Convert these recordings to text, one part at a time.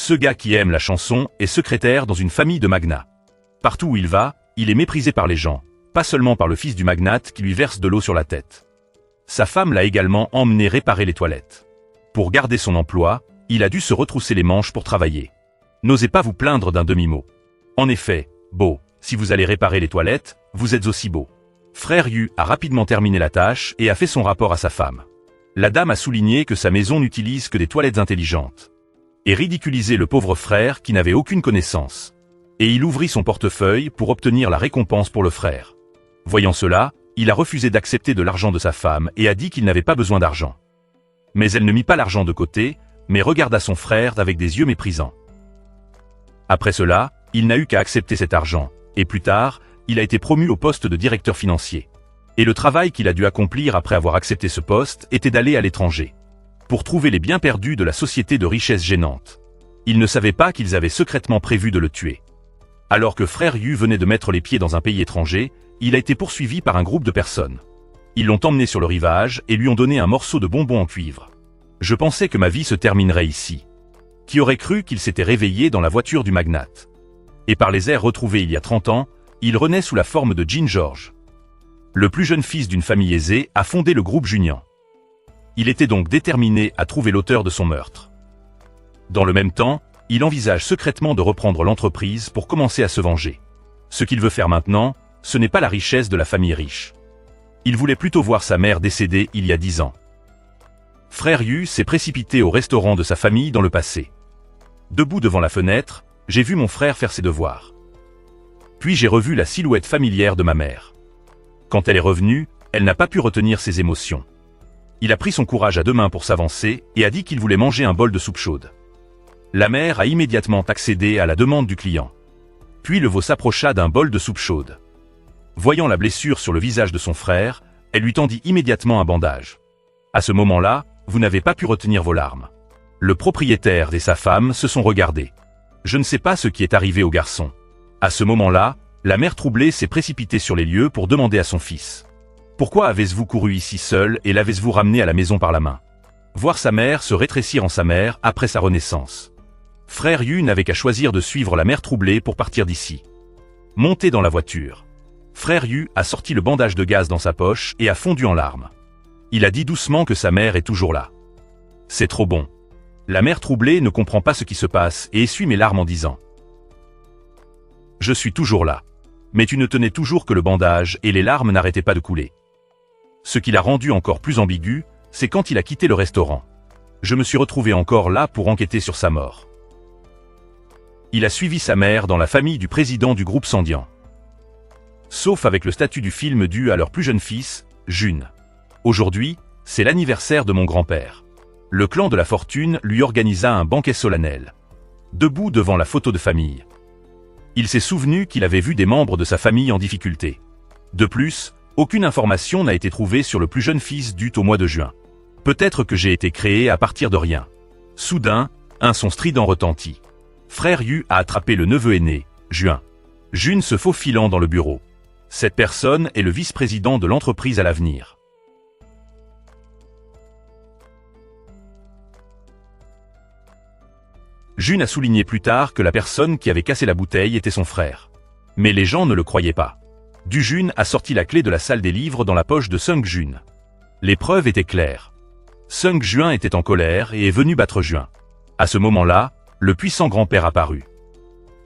Ce gars qui aime la chanson est secrétaire dans une famille de magnats. Partout où il va, il est méprisé par les gens, pas seulement par le fils du magnate qui lui verse de l'eau sur la tête. Sa femme l'a également emmené réparer les toilettes. Pour garder son emploi, il a dû se retrousser les manches pour travailler. N'osez pas vous plaindre d'un demi-mot. En effet, beau, si vous allez réparer les toilettes, vous êtes aussi beau. Frère Yu a rapidement terminé la tâche et a fait son rapport à sa femme. La dame a souligné que sa maison n'utilise que des toilettes intelligentes. Et ridiculisé le pauvre frère qui n'avait aucune connaissance. Et il ouvrit son portefeuille pour obtenir la récompense pour le frère. Voyant cela, il a refusé d'accepter de l'argent de sa femme et a dit qu'il n'avait pas besoin d'argent. Mais elle ne mit pas l'argent de côté, mais regarda son frère avec des yeux méprisants. Après cela, il n'a eu qu'à accepter cet argent, et plus tard, il a été promu au poste de directeur financier. Et le travail qu'il a dû accomplir après avoir accepté ce poste était d'aller à l'étranger. Pour trouver les biens perdus de la société de richesse gênante. Il ne savait pas qu'ils avaient secrètement prévu de le tuer. Alors que frère Yu venait de mettre les pieds dans un pays étranger, il a été poursuivi par un groupe de personnes. Ils l'ont emmené sur le rivage et lui ont donné un morceau de bonbon en cuivre. Je pensais que ma vie se terminerait ici. Qui aurait cru qu'il s'était réveillé dans la voiture du magnate? Et par les airs retrouvés il y a 30 ans, il renaît sous la forme de Jin George. Le plus jeune fils d'une famille aisée a fondé le groupe Junian. Il était donc déterminé à trouver l'auteur de son meurtre. Dans le même temps, il envisage secrètement de reprendre l'entreprise pour commencer à se venger. Ce qu'il veut faire maintenant, ce n'est pas la richesse de la famille riche. Il voulait plutôt voir sa mère décédée il y a 10 ans. Frère Yu s'est précipité au restaurant de sa famille dans le passé. Debout devant la fenêtre, j'ai vu mon frère faire ses devoirs. Puis j'ai revu la silhouette familière de ma mère. Quand elle est revenue, elle n'a pas pu retenir ses émotions. Il a pris son courage à deux mains pour s'avancer et a dit qu'il voulait manger un bol de soupe chaude. La mère a immédiatement accédé à la demande du client. Puis le veau s'approcha d'un bol de soupe chaude. Voyant la blessure sur le visage de son frère, elle lui tendit immédiatement un bandage. À ce moment-là, vous n'avez pas pu retenir vos larmes. Le propriétaire et sa femme se sont regardés. Je ne sais pas ce qui est arrivé au garçon. À ce moment-là, la mère troublée s'est précipitée sur les lieux pour demander à son fils. Pourquoi avez-vous couru ici seul et l'avez-vous ramené à la maison par la main? Voir sa mère se rétrécir en sa mère après sa renaissance. Frère Yu n'avait qu'à choisir de suivre la mère troublée pour partir d'ici. Monté dans la voiture. Frère Yu a sorti le bandage de gaz dans sa poche et a fondu en larmes. Il a dit doucement que sa mère est toujours là. C'est trop bon. La mère troublée ne comprend pas ce qui se passe et essuie mes larmes en disant « Je suis toujours là. » Mais tu ne tenais toujours que le bandage et les larmes n'arrêtaient pas de couler. Ce qui l'a rendu encore plus ambigu, c'est quand il a quitté le restaurant. Je me suis retrouvé encore là pour enquêter sur sa mort. Il a suivi sa mère dans la famille du président du groupe Sandian. Sauf avec le statut du film dû à leur plus jeune fils, Jun. Aujourd'hui, c'est l'anniversaire de mon grand-père. Le clan de la fortune lui organisa un banquet solennel. Debout devant la photo de famille. Il s'est souvenu qu'il avait vu des membres de sa famille en difficulté. De plus, aucune information n'a été trouvée sur le plus jeune fils dû au mois de juin. Peut-être que j'ai été créé à partir de rien. Soudain, un son strident retentit. Frère Yu a attrapé le neveu aîné, Juin. Jun se faufilant dans le bureau. Cette personne est le vice-président de l'entreprise à l'avenir. Jun a souligné plus tard que la personne qui avait cassé la bouteille était son frère. Mais les gens ne le croyaient pas. Jun a sorti la clé de la salle des livres dans la poche de Sung Jun. Les preuves étaient claires. Sung Juin était en colère et est venu battre Juin. À ce moment-là, le puissant grand-père apparut.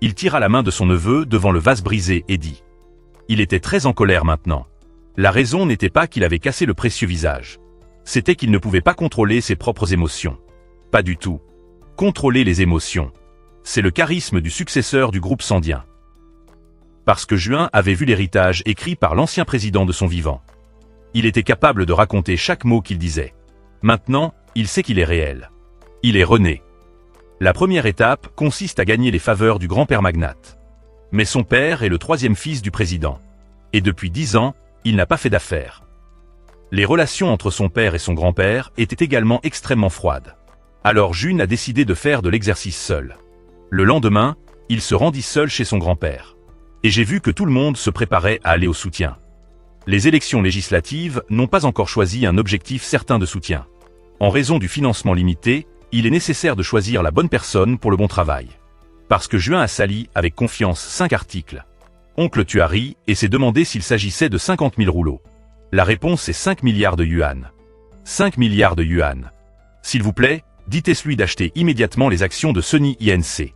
Il tira la main de son neveu devant le vase brisé et dit « Il était très en colère maintenant. La raison n'était pas qu'il avait cassé le précieux visage. C'était qu'il ne pouvait pas contrôler ses propres émotions. Pas du tout. Contrôler les émotions. C'est le charisme du successeur du groupe Sandien. Parce que Juin avait vu l'héritage écrit par l'ancien président de son vivant. Il était capable de raconter chaque mot qu'il disait. Maintenant, il sait qu'il est réel. Il est rené. La première étape consiste à gagner les faveurs du grand-père magnate. Mais son père est le troisième fils du président. Et depuis 10 ans, il n'a pas fait d'affaires. Les relations entre son père et son grand-père étaient également extrêmement froides. Alors Jun a décidé de faire de l'exercice seul. Le lendemain, il se rendit seul chez son grand-père. Et j'ai vu que tout le monde se préparait à aller au soutien. Les élections législatives n'ont pas encore choisi un objectif certain de soutien. En raison du financement limité, il est nécessaire de choisir la bonne personne pour le bon travail. Parce que Juin a sali avec confiance 5 articles. Oncle tu as ri et s'est demandé s'il s'agissait de 50 000 rouleaux. La réponse est 5 milliards de yuan. 5 milliards de yuan. S'il vous plaît, dites-lui d'acheter immédiatement les actions de Sony Inc.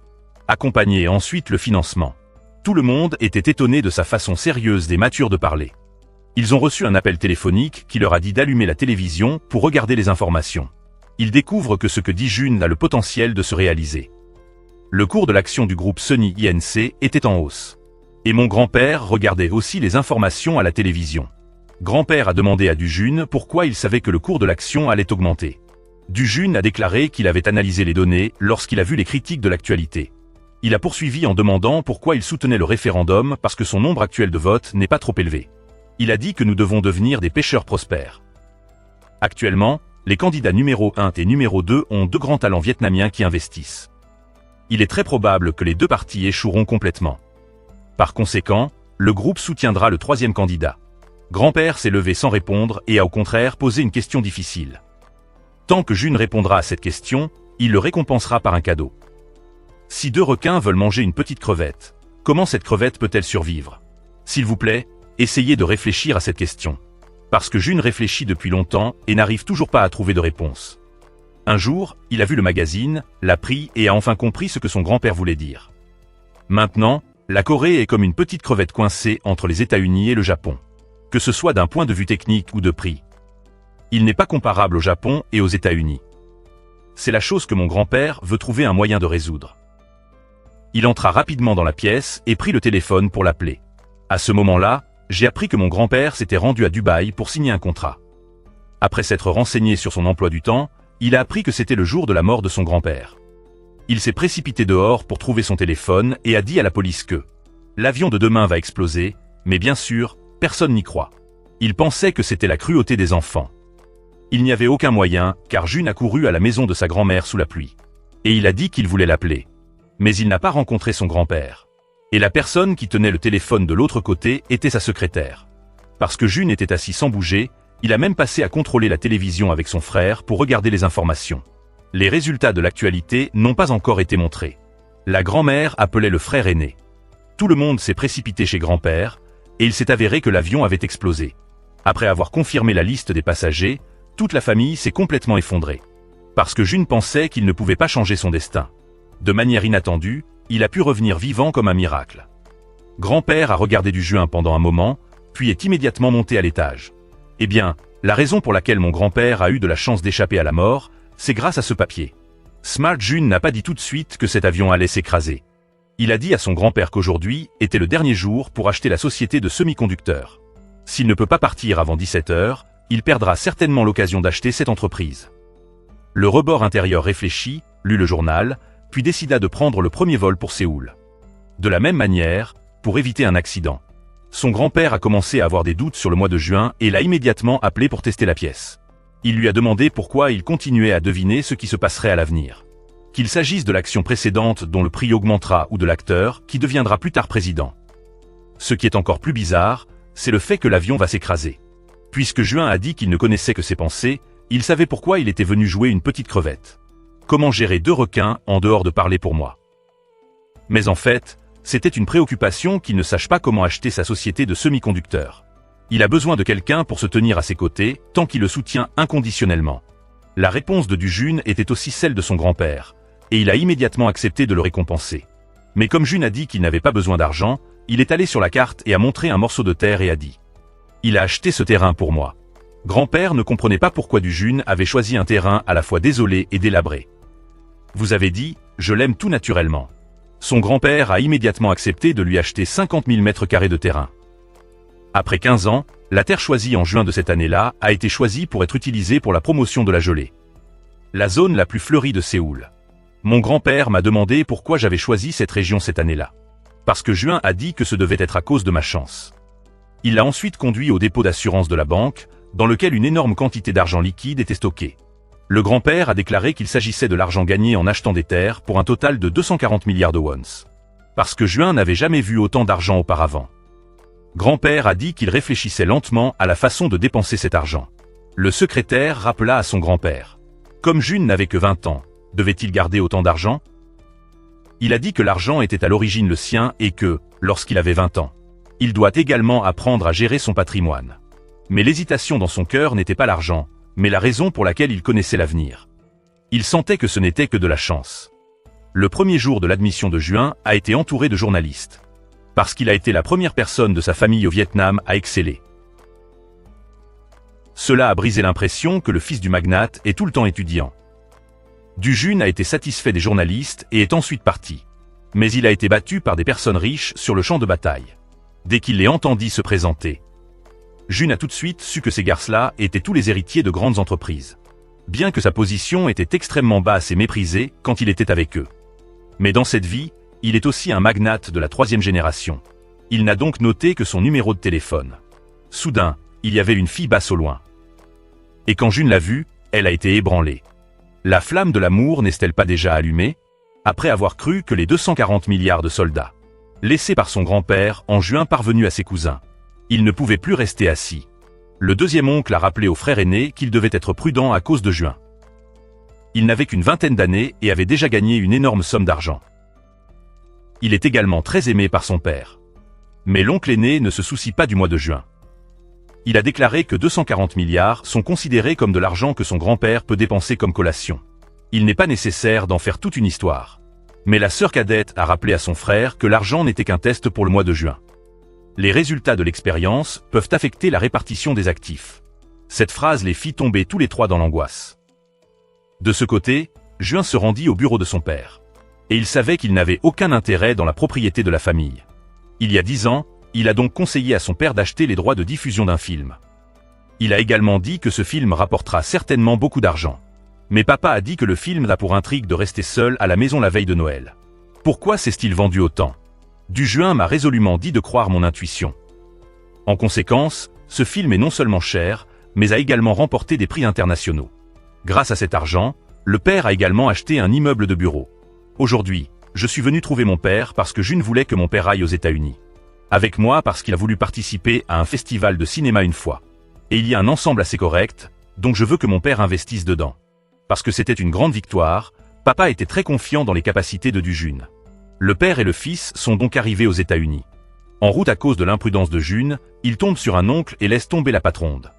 Accompagnez ensuite le financement. Tout le monde était étonné de sa façon sérieuse et mature de parler. Ils ont reçu un appel téléphonique qui leur a dit d'allumer la télévision pour regarder les informations. Ils découvrent que ce que dit Jun a le potentiel de se réaliser. Le cours de l'action du groupe Sony Inc. était en hausse. Et mon grand-père regardait aussi les informations à la télévision. Grand-père a demandé à Dujun pourquoi il savait que le cours de l'action allait augmenter. Dujun a déclaré qu'il avait analysé les données lorsqu'il a vu les critiques de l'actualité. Il a poursuivi en demandant pourquoi il soutenait le référendum parce que son nombre actuel de votes n'est pas trop élevé. Il a dit que nous devons devenir des pêcheurs prospères. Actuellement, les candidats numéro 1 et numéro 2 ont 2 grands talents vietnamiens qui investissent. Il est très probable que les 2 partis échoueront complètement. Par conséquent, le groupe soutiendra le 3e candidat. Grand-père s'est levé sans répondre et a au contraire posé une question difficile. Tant que Jun répondra à cette question, il le récompensera par un cadeau. Si 2 requins veulent manger une petite crevette, comment cette crevette peut-elle survivre? S'il vous plaît, essayez de réfléchir à cette question. Parce que Jun réfléchit depuis longtemps et n'arrive toujours pas à trouver de réponse. Un jour, il a vu le magazine, l'a pris et a enfin compris ce que son grand-père voulait dire. Maintenant, la Corée est comme une petite crevette coincée entre les États-Unis et le Japon. Que ce soit d'un point de vue technique ou de prix. Il n'est pas comparable au Japon et aux États-Unis. C'est la chose que mon grand-père veut trouver un moyen de résoudre. Il entra rapidement dans la pièce et prit le téléphone pour l'appeler. À ce moment-là, j'ai appris que mon grand-père s'était rendu à Dubaï pour signer un contrat. Après s'être renseigné sur son emploi du temps, il a appris que c'était le jour de la mort de son grand-père. Il s'est précipité dehors pour trouver son téléphone et a dit à la police que l'avion de demain va exploser, mais bien sûr, personne n'y croit. Il pensait que c'était la cruauté des enfants. Il n'y avait aucun moyen, car Jun a couru à la maison de sa grand-mère sous la pluie. Et il a dit qu'il voulait l'appeler. Mais il n'a pas rencontré son grand-père. Et la personne qui tenait le téléphone de l'autre côté était sa secrétaire. Parce que Jun était assis sans bouger, il a même passé à contrôler la télévision avec son frère pour regarder les informations. Les résultats de l'actualité n'ont pas encore été montrés. La grand-mère appelait le frère aîné. Tout le monde s'est précipité chez grand-père, et il s'est avéré que l'avion avait explosé. Après avoir confirmé la liste des passagers, toute la famille s'est complètement effondrée. Parce que Jun pensait qu'il ne pouvait pas changer son destin. De manière inattendue, il a pu revenir vivant comme un miracle. Grand-père a regardé Dujun pendant un moment, puis est immédiatement monté à l'étage. Eh bien, la raison pour laquelle mon grand-père a eu de la chance d'échapper à la mort, c'est grâce à ce papier. Smart Jun n'a pas dit tout de suite que cet avion allait s'écraser. Il a dit à son grand-père qu'aujourd'hui était le dernier jour pour acheter la société de semi-conducteurs. S'il ne peut pas partir avant 17 heures, il perdra certainement l'occasion d'acheter cette entreprise. Le rebord intérieur réfléchit, lut le journal, puis décida de prendre le premier vol pour Séoul. De la même manière, pour éviter un accident. Son grand-père a commencé à avoir des doutes sur le mois de juin et l'a immédiatement appelé pour tester la pièce. Il lui a demandé pourquoi il continuait à deviner ce qui se passerait à l'avenir. Qu'il s'agisse de l'action précédente dont le prix augmentera ou de l'acteur qui deviendra plus tard président. Ce qui est encore plus bizarre, c'est le fait que l'avion va s'écraser. Puisque Juin a dit qu'il ne connaissait que ses pensées, il savait pourquoi il était venu jouer une petite crevette. Comment gérer 2 requins en dehors de parler pour moi? Mais en fait, c'était une préoccupation qu'il ne sache pas comment acheter sa société de semi-conducteurs. Il a besoin de quelqu'un pour se tenir à ses côtés, tant qu'il le soutient inconditionnellement. La réponse de Dujun était aussi celle de son grand-père, et il a immédiatement accepté de le récompenser. Mais comme Jun a dit qu'il n'avait pas besoin d'argent, il est allé sur la carte et a montré un morceau de terre et a dit « Il a acheté ce terrain pour moi ». Grand-père ne comprenait pas pourquoi Dujun avait choisi un terrain à la fois désolé et délabré. Vous avez dit, je l'aime tout naturellement. Son grand-père a immédiatement accepté de lui acheter 50 000 mètres carrés de terrain. Après 15 ans, la terre choisie en juin de cette année-là a été choisie pour être utilisée pour la promotion de la gelée. La zone la plus fleurie de Séoul. Mon grand-père m'a demandé pourquoi j'avais choisi cette région cette année-là. Parce que Juin a dit que ce devait être à cause de ma chance. Il l'a ensuite conduit au dépôt d'assurance de la banque, dans lequel une énorme quantité d'argent liquide était stockée. Le grand-père a déclaré qu'il s'agissait de l'argent gagné en achetant des terres pour un total de 240 milliards de wons. Parce que Juin n'avait jamais vu autant d'argent auparavant. Grand-père a dit qu'il réfléchissait lentement à la façon de dépenser cet argent. Le secrétaire rappela à son grand-père. Comme Jun n'avait que 20 ans, Devait-il garder autant d'argent? Il a dit que l'argent était à l'origine le sien et que, lorsqu'il avait 20 ans, il doit également apprendre à gérer son patrimoine. Mais l'hésitation dans son cœur n'était pas l'argent, mais la raison pour laquelle il connaissait l'avenir. Il sentait que ce n'était que de la chance. Le premier jour de l'admission de Juin a été entouré de journalistes. Parce qu'il a été la première personne de sa famille au Vietnam à exceller. Cela a brisé l'impression que le fils du magnate est tout le temps étudiant. Du Jun a été satisfait des journalistes et est ensuite parti. Mais il a été battu par des personnes riches sur le champ de bataille. Dès qu'il les entendit se présenter, Jun a tout de suite su que ces garçons-là étaient tous les héritiers de grandes entreprises. Bien que sa position était extrêmement basse et méprisée quand il était avec eux. Mais dans cette vie, il est aussi un magnate de la 3e génération. Il n'a donc noté que son numéro de téléphone. Soudain, il y avait une fille basse au loin. Et quand Jun l'a vue, elle a été ébranlée. La flamme de l'amour n'est-elle pas déjà allumée? Après avoir cru que les 240 milliards de soldats, laissés par son grand-père en juin parvenus à ses cousins, il ne pouvait plus rester assis. Le deuxième oncle a rappelé au frère aîné qu'il devait être prudent à cause de Juin. Il n'avait qu'une vingtaine d'années et avait déjà gagné une énorme somme d'argent. Il est également très aimé par son père. Mais l'oncle aîné ne se soucie pas du mois de juin. Il a déclaré que 240 milliards sont considérés comme de l'argent que son grand-père peut dépenser comme collation. Il n'est pas nécessaire d'en faire toute une histoire. Mais la sœur cadette a rappelé à son frère que l'argent n'était qu'un test pour le mois de juin. Les résultats de l'expérience peuvent affecter la répartition des actifs. Cette phrase les fit tomber tous les trois dans l'angoisse. De ce côté, Juin se rendit au bureau de son père. Et il savait qu'il n'avait aucun intérêt dans la propriété de la famille. Il y a 10 ans, il a donc conseillé à son père d'acheter les droits de diffusion d'un film. Il a également dit que ce film rapportera certainement beaucoup d'argent. Mais papa a dit que le film a pour intrigue de rester seul à la maison la veille de Noël. Pourquoi s'est-il vendu autant? Du Juin m'a résolument dit de croire mon intuition. En conséquence, ce film est non seulement cher, mais a également remporté des prix internationaux. Grâce à cet argent, le père a également acheté un immeuble de bureau. Aujourd'hui, je suis venu trouver mon père parce que Jun voulait que mon père aille aux États-Unis. Avec moi parce qu'il a voulu participer à un festival de cinéma une fois. Et il y a un ensemble assez correct, donc je veux que mon père investisse dedans. Parce que c'était une grande victoire, papa était très confiant dans les capacités de Du Jun. Le père et le fils sont donc arrivés aux États-Unis. En route à cause de l'imprudence de Jun, il tombe sur un oncle et laisse tomber la patronde.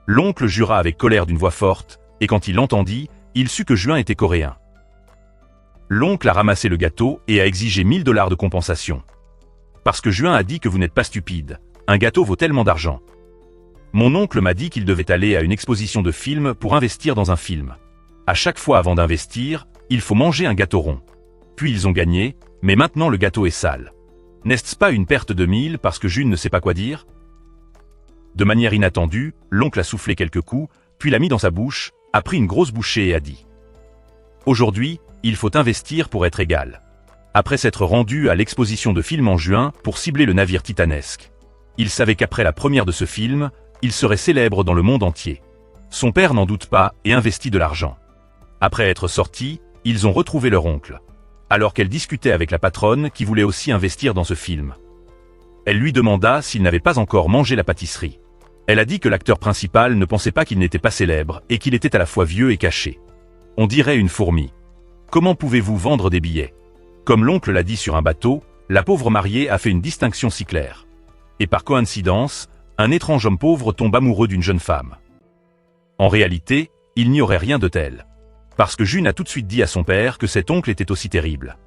L'oncle jura avec colère d'une voix forte, et quand il l'entendit, il sut que Juin était coréen. L'oncle a ramassé le gâteau et a exigé 1000 $ de compensation. Parce que Juin a dit que vous n'êtes pas stupide, un gâteau vaut tellement d'argent. Mon oncle m'a dit qu'il devait aller à une exposition de films pour investir dans un film. À chaque fois avant d'investir, il faut manger un gâteau rond. Puis ils ont gagné, mais maintenant le gâteau est sale. N'est-ce pas une perte de 1000 parce que Jun ne sait pas quoi dire? De manière inattendue, l'oncle a soufflé quelques coups, puis l'a mis dans sa bouche, a pris une grosse bouchée et a dit: Aujourd'hui, il faut investir pour être égal. Après s'être rendu à l'exposition de films en juin pour cibler le navire titanesque. Il savait qu'après la première de ce film, il serait célèbre dans le monde entier. Son père n'en doute pas et investit de l'argent. Après être sortis, ils ont retrouvé leur oncle. Alors qu'elle discutait avec la patronne qui voulait aussi investir dans ce film. Elle lui demanda s'il n'avait pas encore mangé la pâtisserie. Elle a dit que l'acteur principal ne pensait pas qu'il n'était pas célèbre et qu'il était à la fois vieux et caché. On dirait une fourmi. Comment pouvez-vous vendre des billets? Comme l'oncle l'a dit sur un bateau, la pauvre mariée a fait une distinction si claire. Et par coïncidence, un étrange homme pauvre tombe amoureux d'une jeune femme. En réalité, il n'y aurait rien de tel. Parce que Jun a tout de suite dit à son père que cet oncle était aussi terrible.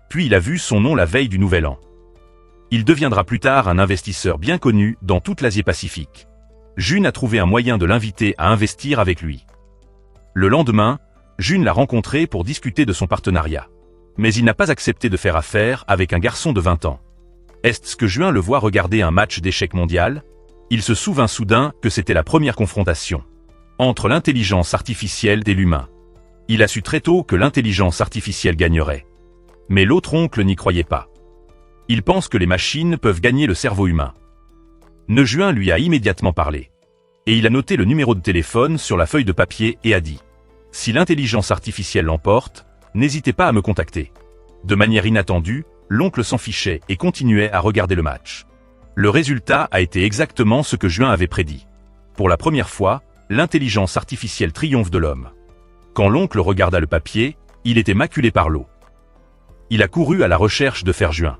Puis il a vu son nom la veille du Nouvel An. Il deviendra plus tard un investisseur bien connu dans toute l'Asie-Pacifique. Jun a trouvé un moyen de l'inviter à investir avec lui. Le lendemain, Jun l'a rencontré pour discuter de son partenariat. Mais il n'a pas accepté de faire affaire avec un garçon de 20 ans. Est-ce que Juin le voit regarder un match d'échecs mondial? Il se souvint soudain que c'était la première confrontation entre l'intelligence artificielle et l'humain. Il a su très tôt que l'intelligence artificielle gagnerait. Mais l'autre oncle n'y croyait pas. Il pense que les machines peuvent gagner le cerveau humain. Juin lui a immédiatement parlé. Et il a noté le numéro de téléphone sur la feuille de papier et a dit: Si l'intelligence artificielle l'emporte, n'hésitez pas à me contacter. De manière inattendue, l'oncle s'en fichait et continuait à regarder le match. Le résultat a été exactement ce que Juin avait prédit. Pour la première fois, l'intelligence artificielle triomphe de l'homme. Quand l'oncle regarda le papier, Il était maculé par l'eau. Il a couru à la recherche de Ferjuin.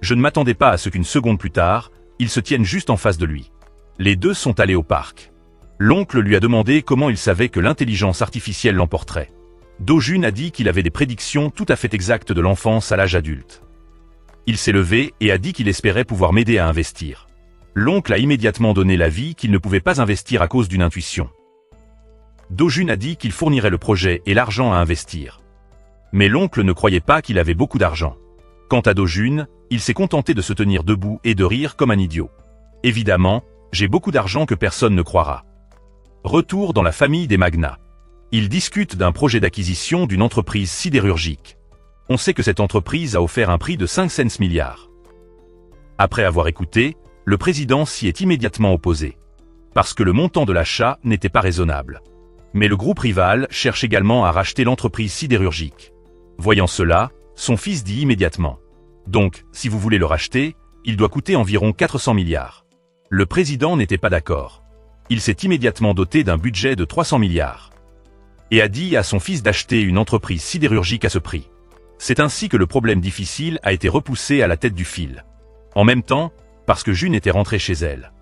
Je ne m'attendais pas à ce qu'une seconde plus tard, ils se tiennent juste en face de lui. Les deux sont allés au parc. L'oncle lui a demandé comment il savait que l'intelligence artificielle l'emporterait. Do-jun a dit qu'il avait des prédictions tout à fait exactes de l'enfance à l'âge adulte. Il s'est levé et a dit qu'il espérait pouvoir m'aider à investir. L'oncle a immédiatement donné l'avis qu'il ne pouvait pas investir à cause d'une intuition. Do-jun a dit qu'il fournirait le projet et l'argent à investir. Mais l'oncle ne croyait pas qu'il avait beaucoup d'argent. Quant à Do-jun, il s'est contenté de se tenir debout et de rire comme un idiot. Évidemment, j'ai beaucoup d'argent que personne ne croira. Retour dans la famille des magnats. Ils discutent d'un projet d'acquisition d'une entreprise sidérurgique. On sait que cette entreprise a offert un prix de 500 milliards. Après avoir écouté, le président s'y est immédiatement opposé. Parce que le montant de l'achat n'était pas raisonnable. Mais le groupe rival cherche également à racheter l'entreprise sidérurgique. Voyant cela, son fils dit immédiatement. Donc, si vous voulez le racheter, il doit coûter environ 400 milliards. Le président n'était pas d'accord. Il s'est immédiatement doté d'un budget de 300 milliards. Et a dit à son fils d'acheter une entreprise sidérurgique à ce prix. C'est ainsi que le problème difficile a été repoussé à la tête du fil. En même temps, parce que Jun était rentré chez elle.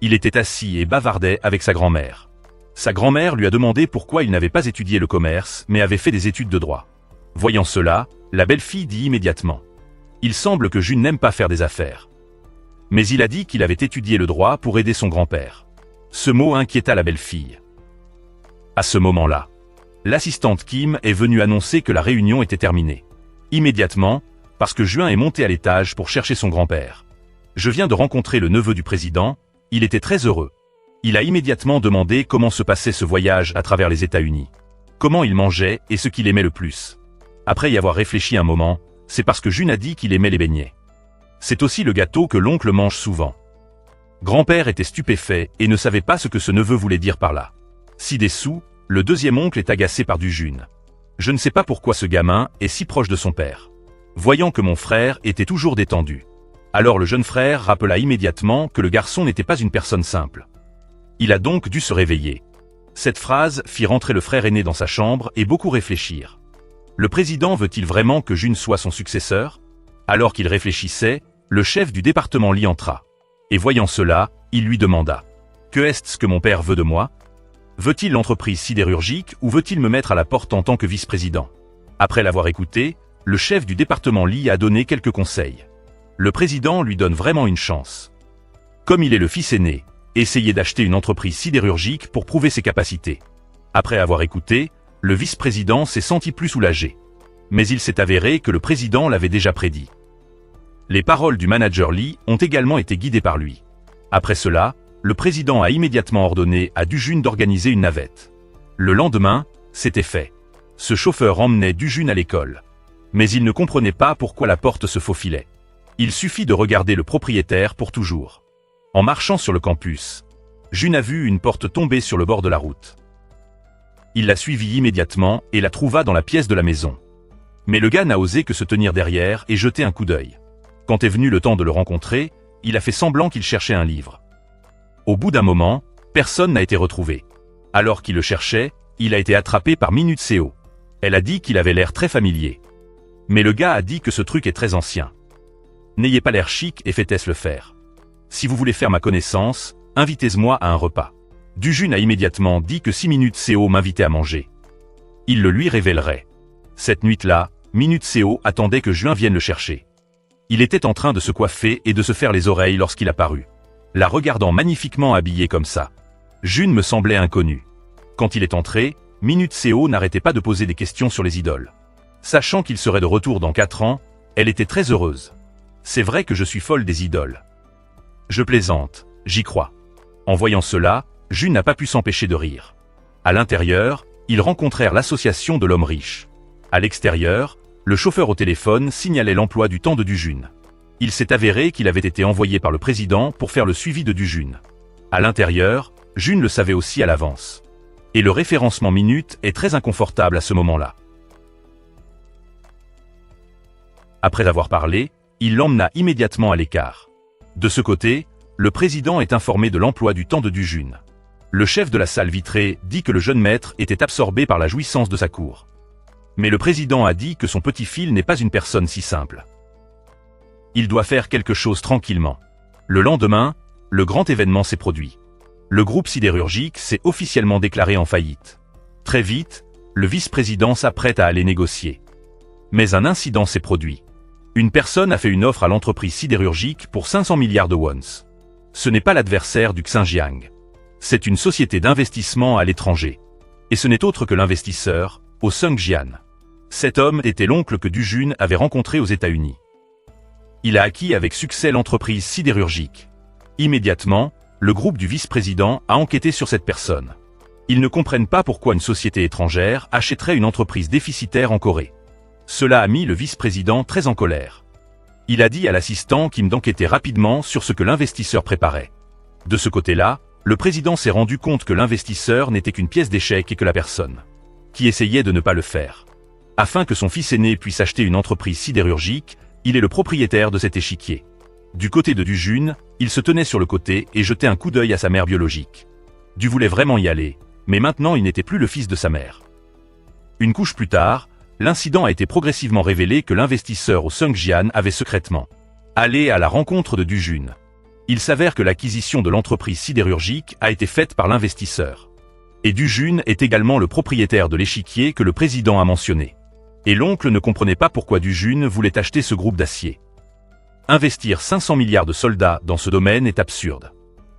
Il était assis et bavardait avec sa grand-mère. Sa grand-mère lui a demandé pourquoi il n'avait pas étudié le commerce mais avait fait des études de droit. Voyant cela, la belle-fille dit immédiatement. Il semble que Jun n'aime pas faire des affaires. Mais il a dit qu'il avait étudié le droit pour aider son grand-père. Ce mot inquiéta la belle-fille. À ce moment-là, l'assistante Kim est venue annoncer que la réunion était terminée. Immédiatement, parce que Juin est monté à l'étage pour chercher son grand-père. Je viens de rencontrer le neveu du président, il était très heureux. Il a immédiatement demandé comment se passait ce voyage à travers les États-Unis. Comment il mangeait et ce qu'il aimait le plus. Après y avoir réfléchi un moment, c'est parce que Jun a dit qu'il aimait les beignets. C'est aussi le gâteau que l'oncle mange souvent. Grand-père était stupéfait et ne savait pas ce que ce neveu voulait dire par là. Ci-dessous, le deuxième oncle est agacé par du Jun. Je ne sais pas pourquoi ce gamin est si proche de son père. Voyant que mon frère était toujours détendu. Alors le jeune frère rappela immédiatement que le garçon n'était pas une personne simple. Il a donc dû se réveiller. Cette phrase fit rentrer le frère aîné dans sa chambre et beaucoup réfléchir. Le président veut-il vraiment que Jun soit son successeur? Alors qu'il réfléchissait, le chef du département l'y entra. Et voyant cela, il lui demanda. Que est-ce que mon père veut de moi? Veut-il l'entreprise sidérurgique ou veut-il me mettre à la porte en tant que vice-président? Après l'avoir écouté, le chef du département Li a donné quelques conseils. Le président lui donne vraiment une chance. Comme il est le fils aîné, essayez d'acheter une entreprise sidérurgique pour prouver ses capacités. Après avoir écouté, le vice-président s'est senti plus soulagé. Mais il s'est avéré que le président l'avait déjà prédit. Les paroles du manager Lee ont également été guidées par lui. Après cela, le président a immédiatement ordonné à Du-jun d'organiser une navette. Le lendemain, c'était fait. Ce chauffeur emmenait Du-jun à l'école. Mais il ne comprenait pas pourquoi la porte se faufilait. Il suffit de regarder le propriétaire pour toujours. En marchant sur le campus, Jun a vu une porte tomber sur le bord de la route. Il la suivit immédiatement et la trouva dans la pièce de la maison. Mais le gars n'a osé que se tenir derrière et jeter un coup d'œil. Quand est venu le temps de le rencontrer, il a fait semblant qu'il cherchait un livre. Au bout d'un moment, personne n'a été retrouvé. Alors qu'il le cherchait, il a été attrapé par Minute Seo. Elle a dit qu'il avait l'air très familier. Mais le gars a dit que ce truc est très ancien. N'ayez pas l'air chic et faites-le le faire. Si vous voulez faire ma connaissance, invitez-moi à un repas. Du-jun a immédiatement dit que si Minute Seo m'invitait à manger, il le lui révélerait. Cette nuit-là, Minute Seo attendait que Juin vienne le chercher. Il était en train de se coiffer et de se faire les oreilles lorsqu'il apparut. La regardant magnifiquement habillée comme ça. Jun me semblait inconnu. Quand il est entré, Minute Seo n'arrêtait pas de poser des questions sur les idoles. Sachant qu'il serait de retour dans 4 ans, elle était très heureuse. C'est vrai que je suis folle des idoles. Je plaisante, j'y crois. En voyant cela, Jun n'a pas pu s'empêcher de rire. À l'intérieur, ils rencontrèrent l'association de l'homme riche. À l'extérieur, le chauffeur au téléphone signalait l'emploi du temps de Du-jun. Il s'est avéré qu'il avait été envoyé par le président pour faire le suivi de Du-jun. À l'intérieur, Jun le savait aussi à l'avance. Et le référencement minute est très inconfortable à ce moment-là. Après avoir parlé, il l'emmena immédiatement à l'écart. De ce côté, le président est informé de l'emploi du temps de Du-jun. Le chef de la salle vitrée dit que le jeune maître était absorbé par la jouissance de sa cour. Mais le président a dit que son petit-fils n'est pas une personne si simple. Il doit faire quelque chose tranquillement. Le lendemain, le grand événement s'est produit. Le groupe sidérurgique s'est officiellement déclaré en faillite. Très vite, le vice-président s'apprête à aller négocier. Mais un incident s'est produit. Une personne a fait une offre à l'entreprise sidérurgique pour 500 milliards de wons. Ce n'est pas l'adversaire du Xinjiang. C'est une société d'investissement à l'étranger. Et ce n'est autre que l'investisseur, Oh Seung-jian. Cet homme était l'oncle que Du Jun avait rencontré aux États-Unis. Il a acquis avec succès l'entreprise sidérurgique. Immédiatement, le groupe du vice-président a enquêté sur cette personne. Ils ne comprennent pas pourquoi une société étrangère achèterait une entreprise déficitaire en Corée. Cela a mis le vice-président très en colère. Il a dit à l'assistant Kim d'enquêter rapidement sur ce que l'investisseur préparait. De ce côté-là, le président s'est rendu compte que l'investisseur n'était qu'une pièce d'échec et que la personne qui essayait de ne pas le faire. Afin que son fils aîné puisse acheter une entreprise sidérurgique, il est le propriétaire de cet échiquier. Du côté de Du Jun, il se tenait sur le côté et jetait un coup d'œil à sa mère biologique. Du voulait vraiment y aller, mais maintenant il n'était plus le fils de sa mère. Une couche plus tard, l'incident a été progressivement révélé que l'investisseur Oh Seung-jian avait secrètement allé à la rencontre de Du Jun. Il s'avère que l'acquisition de l'entreprise sidérurgique a été faite par l'investisseur. Et Du Jun est également le propriétaire de l'échiquier que le président a mentionné. Et l'oncle ne comprenait pas pourquoi Du Jun voulait acheter ce groupe d'acier. Investir 500 milliards de soldats dans ce domaine est absurde.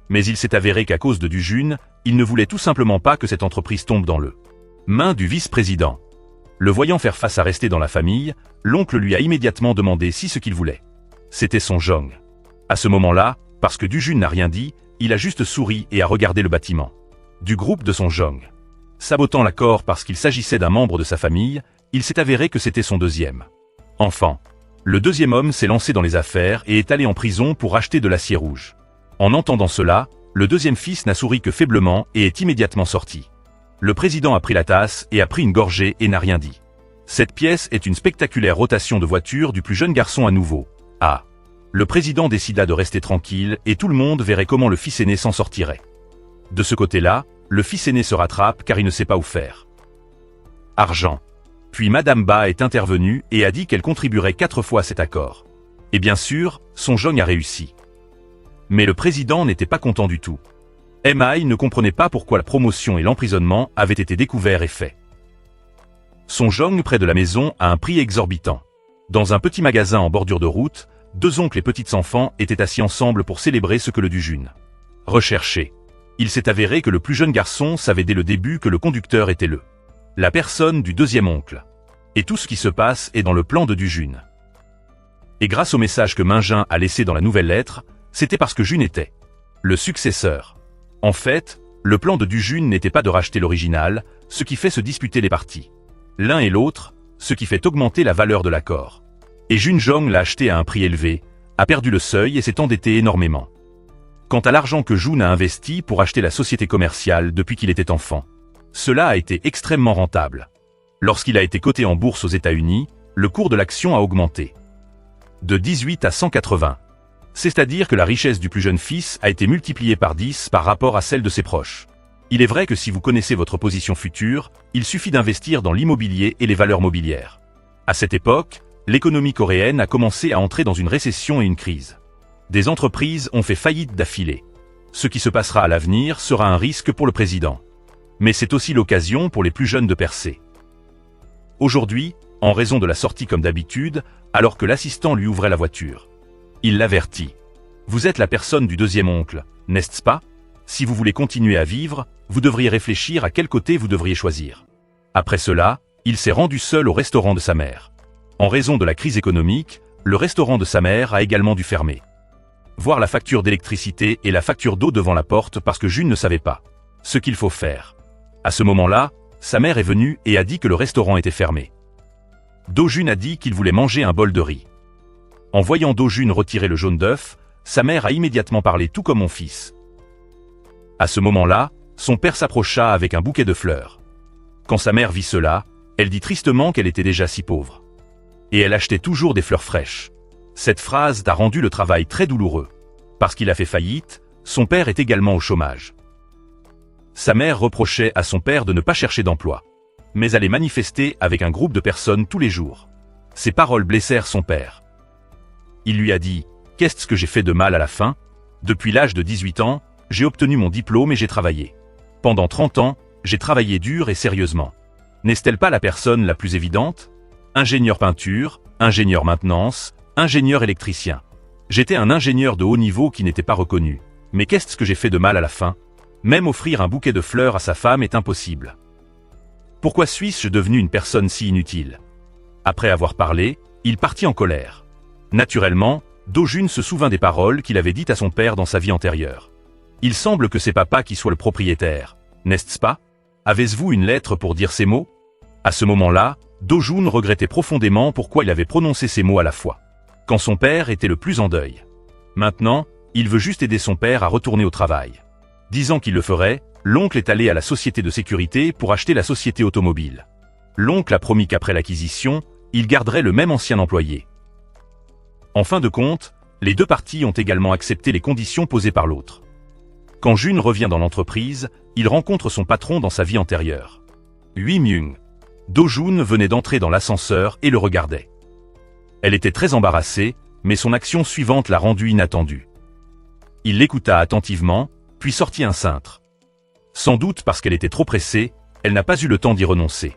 Mais il s'est avéré qu'à cause de Du Jun, il ne voulait tout simplement pas que cette entreprise tombe dans le main du vice-président. Le voyant faire face à rester dans la famille, l'oncle lui a immédiatement demandé si ce qu'il voulait. C'était son Jong. À ce moment-là, parce que Du Jun n'a rien dit, il a juste souri et a regardé le bâtiment du groupe de son Jong. Sabotant l'accord parce qu'il s'agissait d'un membre de sa famille, il s'est avéré que c'était son deuxième enfant. Le deuxième homme s'est lancé dans les affaires et est allé en prison pour acheter de l'acier rouge. En entendant cela, le deuxième fils n'a souri que faiblement et est immédiatement sorti. Le président a pris la tasse et a pris une gorgée et n'a rien dit. Cette pièce est une spectaculaire rotation de voiture du plus jeune garçon à nouveau. Ah. Le président décida de rester tranquille et tout le monde verrait comment le fils aîné s'en sortirait. De ce côté-là, le fils aîné se rattrape car il ne sait pas où faire. Argent. Puis Madame Ba est intervenue et a dit qu'elle contribuerait 4 fois à cet accord. Et bien sûr, son Jong a réussi. Mais le président n'était pas content du tout. MI ne comprenait pas pourquoi la promotion et l'emprisonnement avaient été découverts et faits. Son Jong près de la maison a un prix exorbitant. Dans un petit magasin en bordure de route, 2 oncles et petits-enfants étaient assis ensemble pour célébrer ce que le Du Jun recherchait. Il s'est avéré que le plus jeune garçon savait dès le début que le conducteur était la personne du deuxième oncle. Et tout ce qui se passe est dans le plan de Du Jun. Et grâce au message que Mingin a laissé dans la nouvelle lettre, c'était parce que Jun était le successeur. En fait, le plan de Du Jun n'était pas de racheter l'original, ce qui fait se disputer les parties. L'un et l'autre, ce qui fait augmenter la valeur de l'accord. Et Jun Jong l'a acheté à un prix élevé, a perdu le seuil et s'est endetté énormément. Quant à l'argent que Jun a investi pour acheter la société commerciale depuis qu'il était enfant, cela a été extrêmement rentable. Lorsqu'il a été coté en bourse aux États-Unis, le cours de l'action a augmenté de 18 à 180. C'est-à-dire que la richesse du plus jeune fils a été multipliée par 10 par rapport à celle de ses proches. Il est vrai que si vous connaissez votre position future, il suffit d'investir dans l'immobilier et les valeurs mobilières. À cette époque, l'économie coréenne a commencé à entrer dans une récession et une crise. Des entreprises ont fait faillite d'affilée. Ce qui se passera à l'avenir sera un risque pour le président. Mais c'est aussi l'occasion pour les plus jeunes de percer. Aujourd'hui, en raison de la sortie comme d'habitude, alors que l'assistant lui ouvrait la voiture, il l'avertit. Vous êtes la personne du deuxième oncle, n'est-ce pas? Si vous voulez continuer à vivre, vous devriez réfléchir à quel côté vous devriez choisir. Après cela, il s'est rendu seul au restaurant de sa mère. En raison de la crise économique, le restaurant de sa mère a également dû fermer. Voir la facture d'électricité et la facture d'eau devant la porte parce que Jun ne savait pas ce qu'il faut faire. À ce moment-là, sa mère est venue et a dit que le restaurant était fermé. Do Jun a dit qu'il voulait manger un bol de riz. En voyant Do Jun retirer le jaune d'œuf, sa mère a immédiatement parlé tout comme mon fils. À ce moment-là, son père s'approcha avec un bouquet de fleurs. Quand sa mère vit cela, elle dit tristement qu'elle était déjà si pauvre. Et elle achetait toujours des fleurs fraîches. Cette phrase a rendu le travail très douloureux. Parce qu'il a fait faillite, son père est également au chômage. Sa mère reprochait à son père de ne pas chercher d'emploi. mais allait manifester avec un groupe de personnes tous les jours. Ces paroles blessèrent son père. Il lui a dit « Qu'est-ce que j'ai fait de mal à la fin ? Depuis l'âge de 18 ans, j'ai obtenu mon diplôme et j'ai travaillé. Pendant 30 ans, j'ai travaillé dur et sérieusement. N'est-elle pas la personne la plus évidente ? Ingénieur peinture, ingénieur maintenance, ingénieur électricien. J'étais un ingénieur de haut niveau qui n'était pas reconnu. Mais qu'est-ce que j'ai fait de mal à la fin ? Même offrir un bouquet de fleurs à sa femme est impossible. Pourquoi suis-je devenu une personne si inutile ? » Après avoir parlé, il partit en colère. Naturellement, Do-jun se souvint des paroles qu'il avait dites à son père dans sa vie antérieure. Il semble que c'est papa qui soit le propriétaire, n'est-ce pas ? Avez-vous une lettre pour dire ces mots ? À ce moment-là, Do-jun regrettait profondément pourquoi il avait prononcé ces mots à la fois. Quand son père était le plus en deuil. Maintenant, il veut juste aider son père à retourner au travail. Disant qu'il le ferait, l'oncle est allé à la société de sécurité pour acheter la société automobile. L'oncle a promis qu'après l'acquisition, il garderait le même ancien employé. En fin de compte, les deux parties ont également accepté les conditions posées par l'autre. Quand Jun revient dans l'entreprise, il rencontre son patron dans sa vie antérieure. Hui Myung. Do-jun venait d'entrer dans l'ascenseur et le regardait. Elle était très embarrassée, mais son action suivante l'a rendue inattendue. Il l'écouta attentivement, puis sortit un cintre. Sans doute parce qu'elle était trop pressée, elle n'a pas eu le temps d'y renoncer.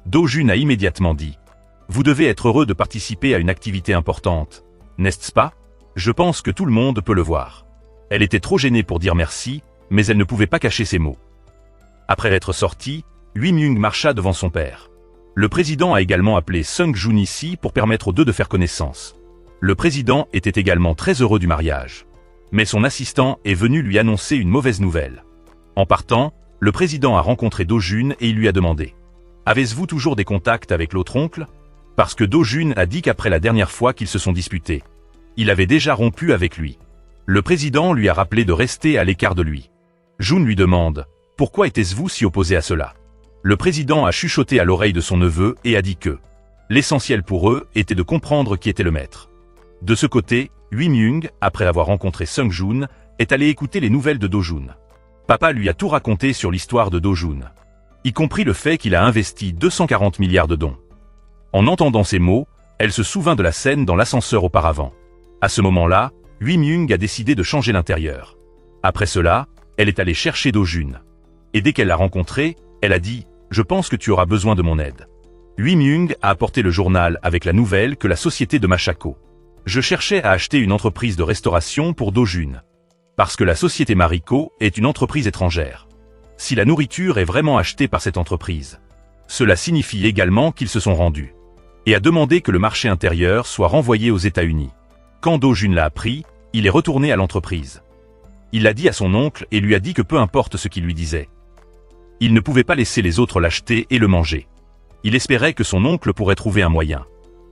Do-jun a immédiatement dit « Vous devez être heureux de participer à une activité importante, n'est-ce pas ? Je pense que tout le monde peut le voir. » Elle était trop gênée pour dire merci, mais elle ne pouvait pas cacher ses mots. Après être sortie, Hui Myung marcha devant son père. Le président a également appelé Sung-jun ici pour permettre aux deux de faire connaissance. Le président était également très heureux du mariage. Mais son assistant est venu lui annoncer une mauvaise nouvelle. En partant, le président a rencontré Do-jun et il lui a demandé « Avez-vous toujours des contacts avec l'autre oncle ?» Parce que Do-jun a dit qu'après la dernière fois qu'ils se sont disputés, il avait déjà rompu avec lui. Le président lui a rappelé de rester à l'écart de lui. Jun lui demande « Pourquoi étiez-vous si opposé à cela ?» Le président a chuchoté à l'oreille de son neveu et a dit que l'essentiel pour eux était de comprendre qui était le maître. De ce côté, Hui Myung, après avoir rencontré Sung-jun, est allé écouter les nouvelles de Do-jun. Papa lui a tout raconté sur l'histoire de Do-jun, y compris le fait qu'il a investi 240 milliards de dons. En entendant ces mots, elle se souvint de la scène dans l'ascenseur auparavant. À ce moment-là, Hui Myung a décidé de changer l'intérieur. Après cela, elle est allée chercher Do-jun. Et dès qu'elle l'a rencontré, elle a dit « Je pense que tu auras besoin de mon aide ». Hui Myung a apporté le journal avec la nouvelle que la société de Mashako. Je cherchais à acheter une entreprise de restauration pour Do-jun. Parce que la société Mariko est une entreprise étrangère. Si la nourriture est vraiment achetée par cette entreprise, cela signifie également qu'ils se sont rendus. Et a demandé que le marché intérieur soit renvoyé aux États-Unis. Quand Do-jun l'a appris, il est retourné à l'entreprise. Il l'a dit à son oncle et lui a dit que peu importe ce qu'il lui disait, il ne pouvait pas laisser les autres l'acheter et le manger. Il espérait que son oncle pourrait trouver un moyen.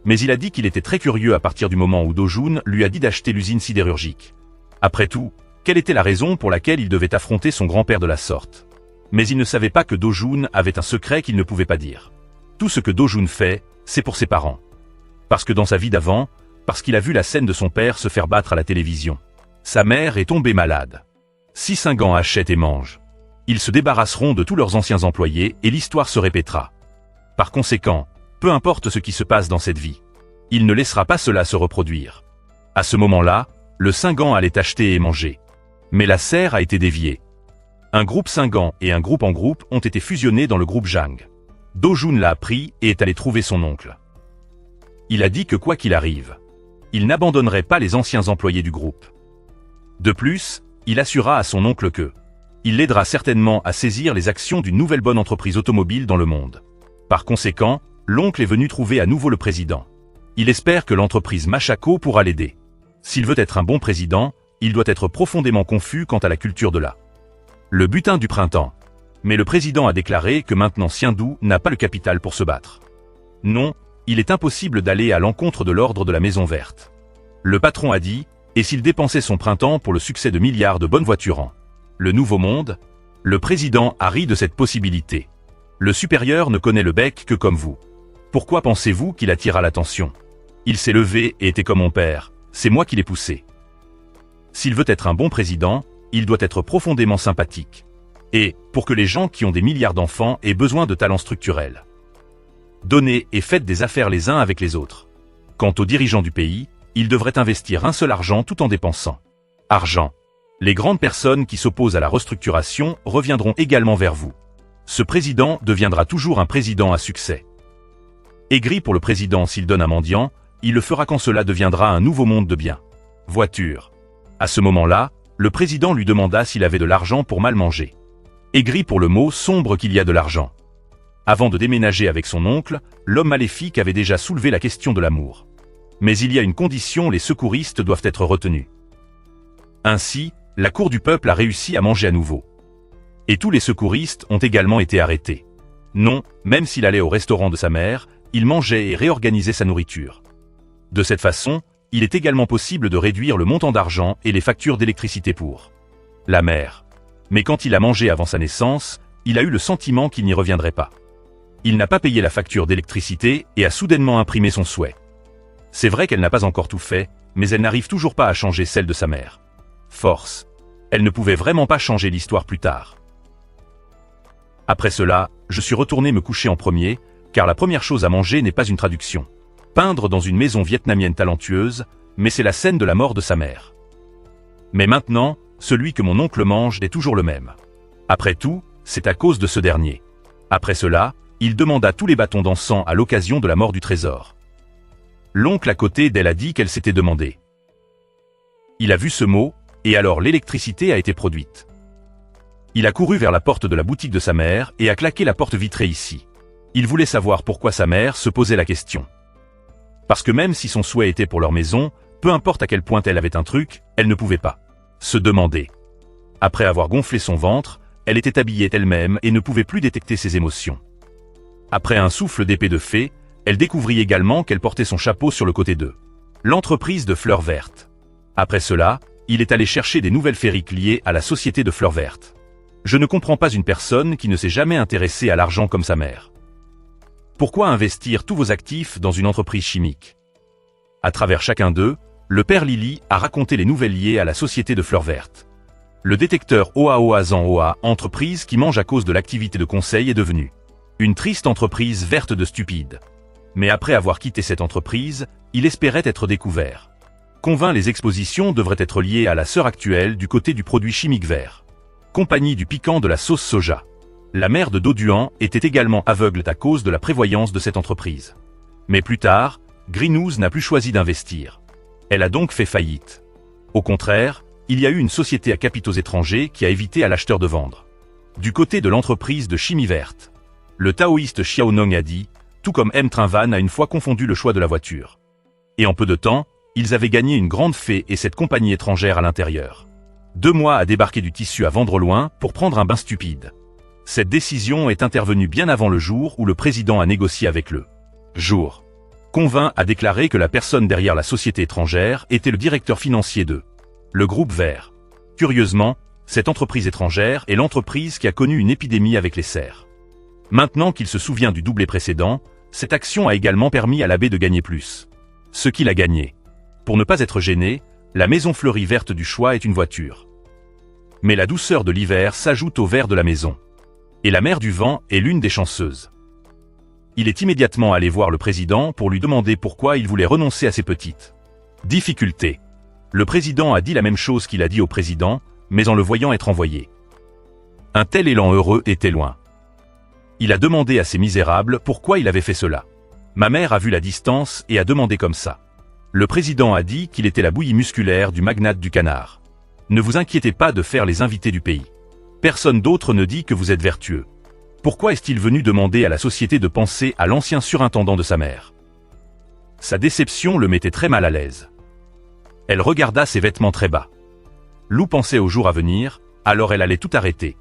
Mais il a dit qu'il était très curieux à partir du moment où Do-jun lui a dit d'acheter l'usine sidérurgique. Après tout, quelle était la raison pour laquelle il devait affronter son grand-père de la sorte? Mais il ne savait pas que Do-jun avait un secret qu'il ne pouvait pas dire. Tout ce que Do-jun fait, c'est pour ses parents. Parce que dans sa vie d'avant, parce qu'il a vu la scène de son père se faire battre à la télévision. Sa mère est tombée malade. Si Singan achète et mange, ils se débarrasseront de tous leurs anciens employés et l'histoire se répétera. Par conséquent, peu importe ce qui se passe dans cette vie, il ne laissera pas cela se reproduire. À ce moment-là, le Singan allait acheter et manger. Mais la serre a été déviée. Un groupe Singan et un groupe en groupe ont été fusionnés dans le groupe Jang. Do-jun l'a appris et est allé trouver son oncle. Il a dit que quoi qu'il arrive, il n'abandonnerait pas les anciens employés du groupe. De plus, il assura à son oncle que il l'aidera certainement à saisir les actions d'une nouvelle bonne entreprise automobile dans le monde. Par conséquent, l'oncle est venu trouver à nouveau le président. Il espère que l'entreprise Mashako pourra l'aider. S'il veut être un bon président, il doit être profondément confus quant à la culture de le butin du printemps. Mais le président a déclaré que maintenant Siendou n'a pas le capital pour se battre. Non, il est impossible d'aller à l'encontre de l'ordre de la Maison Verte. Le patron a dit, et s'il dépensait son printemps pour le succès de milliards de bonnes voitures en le Nouveau Monde, le président a ri de cette possibilité. Le supérieur ne connaît le bec que comme vous. Pourquoi pensez-vous qu'il attira l'attention? Il s'est levé et était comme mon père, c'est moi qui l'ai poussé. S'il veut être un bon président, il doit être profondément sympathique. Et, pour que les gens qui ont des milliards d'enfants aient besoin de talents structurels. Donnez et faites des affaires les uns avec les autres. Quant aux dirigeants du pays, ils devraient investir un seul argent tout en dépensant. Argent. Les grandes personnes qui s'opposent à la restructuration reviendront également vers vous. Ce président deviendra toujours un président à succès. Aigri pour le président s'il donne un mendiant, il le fera quand cela deviendra un nouveau monde de biens. Voiture. À ce moment-là, le président lui demanda s'il avait de l'argent pour mal manger. Aigri pour le mot sombre qu'il y a de l'argent. Avant de déménager avec son oncle, l'homme maléfique avait déjà soulevé la question de l'amour. Mais il y a une condition, les secouristes doivent être retenus. Ainsi, la cour du peuple a réussi à manger à nouveau. Et tous les secouristes ont également été arrêtés. Non, même s'il allait au restaurant de sa mère, il mangeait et réorganisait sa nourriture. De cette façon, il est également possible de réduire le montant d'argent et les factures d'électricité pour la mère. Mais quand il a mangé avant sa naissance, il a eu le sentiment qu'il n'y reviendrait pas. Il n'a pas payé la facture d'électricité et a soudainement imprimé son souhait. C'est vrai qu'elle n'a pas encore tout fait, mais elle n'arrive toujours pas à changer celle de sa mère. Force. Elle ne pouvait vraiment pas changer l'histoire plus tard. Après cela, je suis retourné me coucher en premier, car la première chose à manger n'est pas une traduction. Peindre dans une maison vietnamienne talentueuse, mais c'est la scène de la mort de sa mère. Mais maintenant, celui que mon oncle mange est toujours le même. Après tout, c'est à cause de ce dernier. Après cela, il demanda tous les bâtons d'encens à l'occasion de la mort du trésor. L'oncle à côté d'elle a dit qu'elle s'était demandé. Il a vu ce mot, et alors l'électricité a été produite. Il a couru vers la porte de la boutique de sa mère et a claqué la porte vitrée ici. Il voulait savoir pourquoi sa mère se posait la question. Parce que même si son souhait était pour leur maison, peu importe à quel point elle avait un truc, elle ne pouvait pas se demander. Après avoir gonflé son ventre, elle était habillée elle-même et ne pouvait plus détecter ses émotions. Après un souffle d'épée de fée, elle découvrit également qu'elle portait son chapeau sur le côté de l'entreprise de fleurs vertes. Après cela, il est allé chercher des nouvelles féeriques liées à la société de fleurs vertes. Je ne comprends pas une personne qui ne s'est jamais intéressée à l'argent comme sa mère. Pourquoi investir tous vos actifs dans une entreprise chimique? À travers chacun d'eux, le père Lily a raconté les nouvelles liées à la société de fleurs vertes. Le détecteur OAOAZAN OA, entreprise qui mange à cause de l'activité de conseil, est devenue une triste entreprise verte de stupides. Mais après avoir quitté cette entreprise, il espérait être découvert. Convainc les expositions devraient être liées à la sœur actuelle du côté du produit chimique vert. Compagnie du piquant de la sauce soja. La mère de Doduan était également aveugle à cause de la prévoyance de cette entreprise. Mais plus tard, Greenhouse n'a plus choisi d'investir. Elle a donc fait faillite. Au contraire, il y a eu une société à capitaux étrangers qui a évité à l'acheteur de vendre. Du côté de l'entreprise de chimie verte, le taoïste Xiaonong a dit, tout comme M. Trinvan a une fois confondu le choix de la voiture. Et en peu de temps, ils avaient gagné une grande fée et cette compagnie étrangère à l'intérieur. 2 mois à débarquer du tissu à vendre loin pour prendre un bain stupide. Cette décision est intervenue bien avant le jour où le président a négocié avec le jour. Convainc a déclaré que la personne derrière la société étrangère était le directeur financier de le groupe vert. Curieusement, cette entreprise étrangère est l'entreprise qui a connu une épidémie avec les cerfs. Maintenant qu'il se souvient du doublé précédent, cette action a également permis à l'abbé de gagner plus. Ce qu'il a gagné. Pour ne pas être gêné, la maison fleurie verte du choix est une voiture. Mais la douceur de l'hiver s'ajoute au vert de la maison. Et la mère du vent est l'une des chanceuses. Il est immédiatement allé voir le président pour lui demander pourquoi il voulait renoncer à ses petites difficultés. Le président a dit la même chose qu'il a dit au président, mais en le voyant être envoyé. Un tel élan heureux était loin. Il a demandé à ces misérables pourquoi il avait fait cela. Ma mère a vu la distance et a demandé comme ça. Le président a dit qu'il était la bouillie musculaire du magnate du canard. Ne vous inquiétez pas de faire les invités du pays. Personne d'autre ne dit que vous êtes vertueux. Pourquoi est-il venu demander à la société de penser à l'ancien surintendant de sa mère? Sa déception le mettait très mal à l'aise. Elle regarda ses vêtements très bas. Lou pensait au jour à venir, alors elle allait tout arrêter.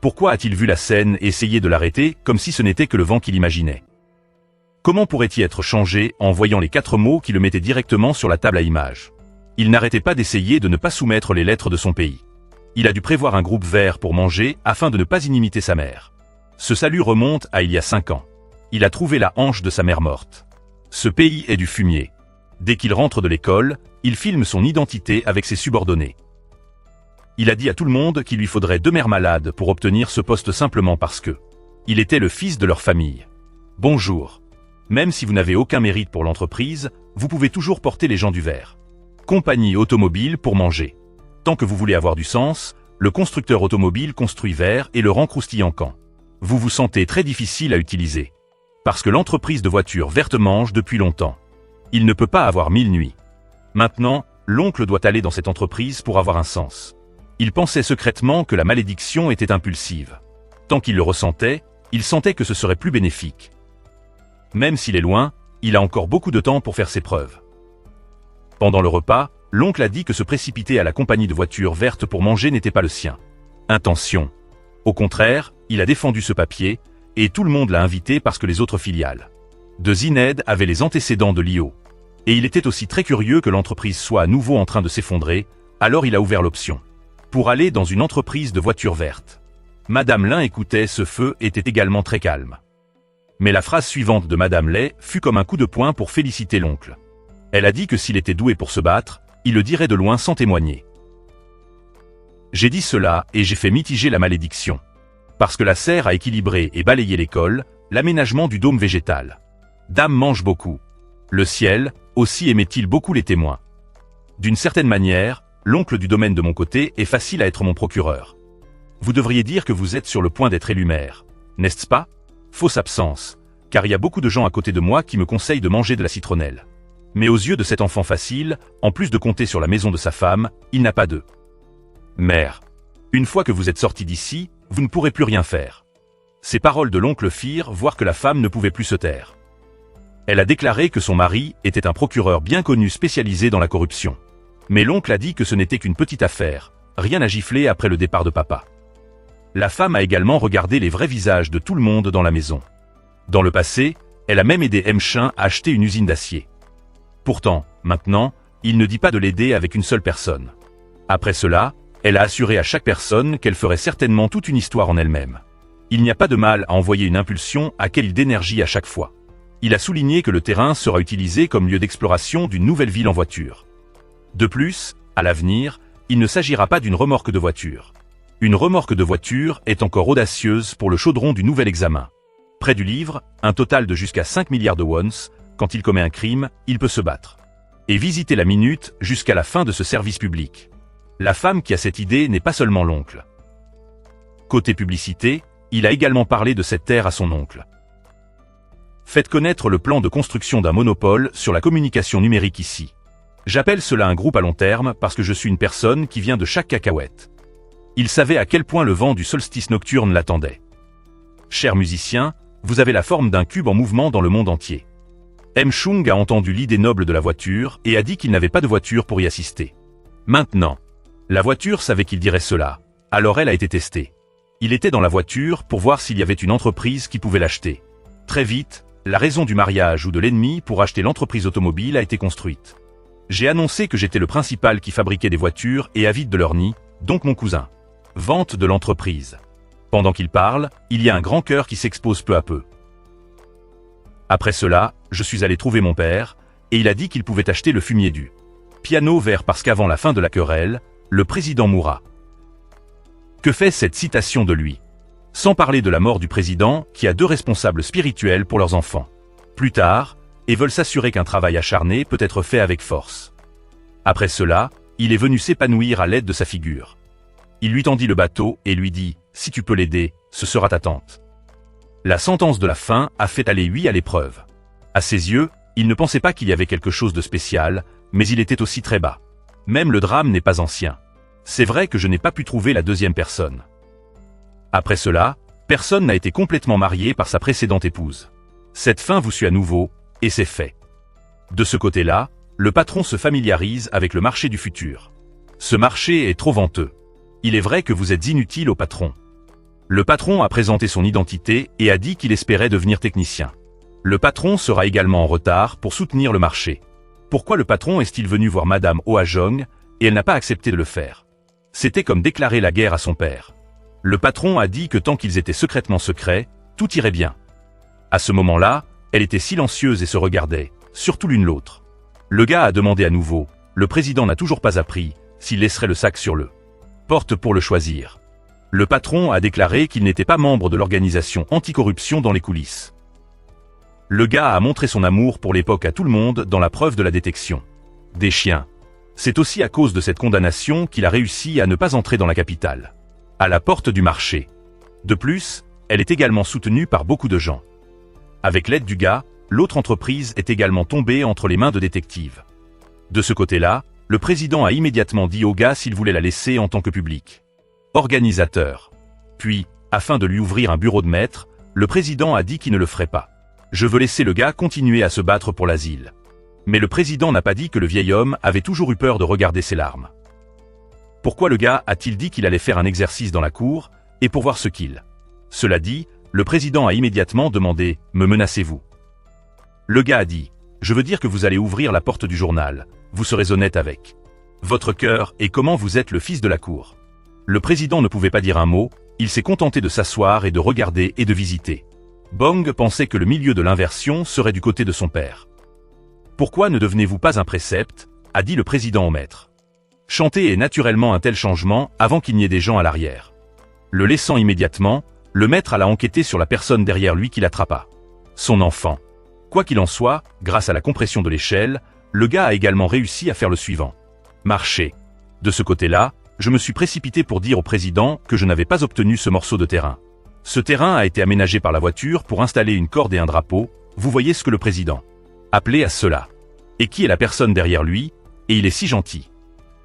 Pourquoi a-t-il vu la scène et essayé de l'arrêter comme si ce n'était que le vent qu'il imaginait? Comment pourrait-il être changé en voyant les 4 mots qui le mettaient directement sur la table à images? Il n'arrêtait pas d'essayer de ne pas soumettre les lettres de son pays. Il a dû prévoir un groupe vert pour manger afin de ne pas inimiter sa mère. Ce salut remonte à il y a 5 ans. Il a trouvé la hanche de sa mère morte. Ce pays est du fumier. Dès qu'il rentre de l'école, il filme son identité avec ses subordonnés. Il a dit à tout le monde qu'il lui faudrait 2 mères malades pour obtenir ce poste simplement parce que il était le fils de leur famille. Bonjour. Même si vous n'avez aucun mérite pour l'entreprise, vous pouvez toujours porter les gens du verre. Compagnie automobile pour manger. Tant que vous voulez avoir du sens, le constructeur automobile construit vert et le rend croustillant quand vous vous sentez très difficile à utiliser. Parce que l'entreprise de voitures vertes mange depuis longtemps. Il ne peut pas avoir 1000 nuits. Maintenant, l'oncle doit aller dans cette entreprise pour avoir un sens. Il pensait secrètement que la malédiction était impulsive. Tant qu'il le ressentait, il sentait que ce serait plus bénéfique. Même s'il est loin, il a encore beaucoup de temps pour faire ses preuves. Pendant le repas, l'oncle a dit que se précipiter à la compagnie de voitures vertes pour manger n'était pas le sien. Intention. Au contraire, il a défendu ce papier, et tout le monde l'a invité parce que les autres filiales de Zined avaient les antécédents de l'IO. Et il était aussi très curieux que l'entreprise soit à nouveau en train de s'effondrer, alors il a ouvert l'option pour aller dans une entreprise de voitures vertes. Madame Lin écoutait, ce feu était également très calme. Mais la phrase suivante de Madame Lay fut comme un coup de poing pour féliciter l'oncle. Elle a dit que s'il était doué pour se battre, il le dirait de loin sans témoigner. J'ai dit cela et j'ai fait mitiger la malédiction. Parce que la serre a équilibré et balayé l'école, l'aménagement du dôme végétal. Dame mange beaucoup. Le ciel, aussi aimait-il beaucoup les témoins. D'une certaine manière, l'oncle du domaine de mon côté est facile à être mon procureur. Vous devriez dire que vous êtes sur le point d'être élu maire, n'est-ce pas? Fausse absence, car il y a beaucoup de gens à côté de moi qui me conseillent de manger de la citronnelle. Mais aux yeux de cet enfant facile, en plus de compter sur la maison de sa femme, il n'a pas de mère. Une fois que vous êtes sorti d'ici, vous ne pourrez plus rien faire. Ces paroles de l'oncle firent voir que la femme ne pouvait plus se taire. Elle a déclaré que son mari était un procureur bien connu spécialisé dans la corruption. Mais l'oncle a dit que ce n'était qu'une petite affaire, rien à gifler après le départ de papa. La femme a également regardé les vrais visages de tout le monde dans la maison. Dans le passé, elle a même aidé Mchin à acheter une usine d'acier. Pourtant, maintenant, il ne dit pas de l'aider avec une seule personne. Après cela, elle a assuré à chaque personne qu'elle ferait certainement toute une histoire en elle-même. Il n'y a pas de mal à envoyer une impulsion à quelle d'énergie à chaque fois. Il a souligné que le terrain sera utilisé comme lieu d'exploration d'une nouvelle ville en voiture. De plus, à l'avenir, il ne s'agira pas d'une remorque de voiture. Une remorque de voiture est encore audacieuse pour le chaudron du nouvel examen. Près du livre, un total de jusqu'à 5 milliards de wons, quand il commet un crime, il peut se battre. Et visiter la minute jusqu'à la fin de ce service public. La femme qui a cette idée n'est pas seulement l'oncle. Côté publicité, il a également parlé de cette terre à son oncle. Faites connaître le plan de construction d'un monopole sur la communication numérique ici. J'appelle cela un groupe à long terme parce que je suis une personne qui vient de chaque cacahuète. Il savait à quel point le vent du solstice nocturne l'attendait. Chers musiciens, vous avez la forme d'un cube en mouvement dans le monde entier. Mchung a entendu l'idée noble de la voiture et a dit qu'il n'avait pas de voiture pour y assister. Maintenant, la voiture savait qu'il dirait cela, alors elle a été testée. Il était dans la voiture pour voir s'il y avait une entreprise qui pouvait l'acheter. Très vite, la raison du mariage ou de l'ennemi pour acheter l'entreprise automobile a été construite. J'ai annoncé que j'étais le principal qui fabriquait des voitures et avide de leur nid, donc mon cousin. Vente de l'entreprise. Pendant qu'il parle, il y a un grand cœur qui s'expose peu à peu. Après cela, je suis allé trouver mon père, et il a dit qu'il pouvait acheter le fumier du piano vert parce qu'avant la fin de la querelle, le président mourra. Que fait cette citation de lui? Sans parler de la mort du président, qui a 2 responsables spirituels pour leurs enfants. Plus tard, et veulent s'assurer qu'un travail acharné peut être fait avec force. Après cela, il est venu s'épanouir à l'aide de sa figure. Il lui tendit le bateau et lui dit « Si tu peux l'aider, ce sera ta tante ». La sentence de la fin a fait aller lui à l'épreuve. À ses yeux, il ne pensait pas qu'il y avait quelque chose de spécial, mais il était aussi très bas. Même le drame n'est pas ancien. C'est vrai que je n'ai pas pu trouver la deuxième personne. Après cela, personne n'a été complètement marié par sa précédente épouse. Cette fin vous suit à nouveau, et c'est fait. De ce côté-là, le patron se familiarise avec le marché du futur. Ce marché est trop venteux. Il est vrai que vous êtes inutile au patron. Le patron a présenté son identité et a dit qu'il espérait devenir technicien. Le patron sera également en retard pour soutenir le marché. Pourquoi le patron est-il venu voir Madame Oajong et elle n'a pas accepté de le faire? C'était comme déclarer la guerre à son père. Le patron a dit que tant qu'ils étaient secrètement secrets, tout irait bien. À ce moment-là, elle était silencieuse et se regardait, surtout l'une l'autre. Le gars a demandé à nouveau, le président n'a toujours pas appris, s'il laisserait le sac sur le porte pour le choisir. Le patron a déclaré qu'il n'était pas membre de l'organisation anticorruption dans les coulisses. Le gars a montré son amour pour l'époque à tout le monde dans la preuve de la détection des chiens. C'est aussi à cause de cette condamnation qu'il a réussi à ne pas entrer dans la capitale, à la porte du marché. De plus, elle est également soutenue par beaucoup de gens. Avec l'aide du gars, l'autre entreprise est également tombée entre les mains de détectives. De ce côté-là, le président a immédiatement dit au gars s'il voulait la laisser en tant que public organisateur. Puis, afin de lui ouvrir un bureau de maître, le président a dit qu'il ne le ferait pas. Je veux laisser le gars continuer à se battre pour l'asile. Mais le président n'a pas dit que le vieil homme avait toujours eu peur de regarder ses larmes. Pourquoi le gars a-t-il dit qu'il allait faire un exercice dans la cour, et pour voir ce qu'il... Cela dit, le président a immédiatement demandé « Me menacez-vous » Le gars a dit « Je veux dire que vous allez ouvrir la porte du journal, vous serez honnête avec votre cœur et comment vous êtes le fils de la cour. » Le président ne pouvait pas dire un mot, il s'est contenté de s'asseoir et de regarder et de visiter. Bong pensait que le milieu de l'inversion serait du côté de son père. « Pourquoi ne devenez-vous pas un précepte ?» a dit le président au maître. Chanter est naturellement un tel changement avant qu'il n'y ait des gens à l'arrière. Le laissant immédiatement, le maître alla enquêter sur la personne derrière lui qui l'attrapa. Son enfant. Quoi qu'il en soit, grâce à la compression de l'échelle, le gars a également réussi à faire le suivant. Marcher. De ce côté-là, je me suis précipité pour dire au président que je n'avais pas obtenu ce morceau de terrain. Ce terrain a été aménagé par la voiture pour installer une corde et un drapeau, vous voyez ce que le président appelait à cela. Et qui est la personne derrière lui, et il est si gentil.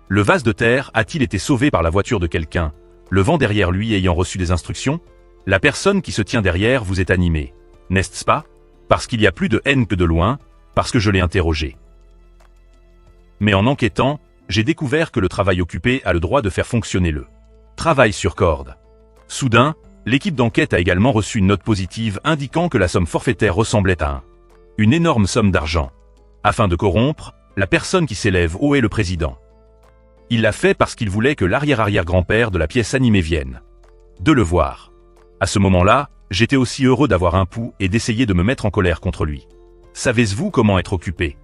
Le vase de terre a-t-il été sauvé par la voiture de quelqu'un, le vent derrière lui ayant reçu des instructions? La personne qui se tient derrière vous est animée, n'est-ce pas? Parce qu'il y a plus de haine que de loin, parce que je l'ai interrogé. Mais en enquêtant, j'ai découvert que le travail occupé a le droit de faire fonctionner le travail sur corde. Soudain, l'équipe d'enquête a également reçu une note positive indiquant que la somme forfaitaire ressemblait à une énorme somme d'argent. Afin de corrompre, la personne qui s'élève haut est le président. Il l'a fait parce qu'il voulait que l'arrière-arrière-grand-père de la pièce animée vienne de le voir. À ce moment-là, j'étais aussi heureux d'avoir un pouls et d'essayer de me mettre en colère contre lui. Savez-vous comment être occupé?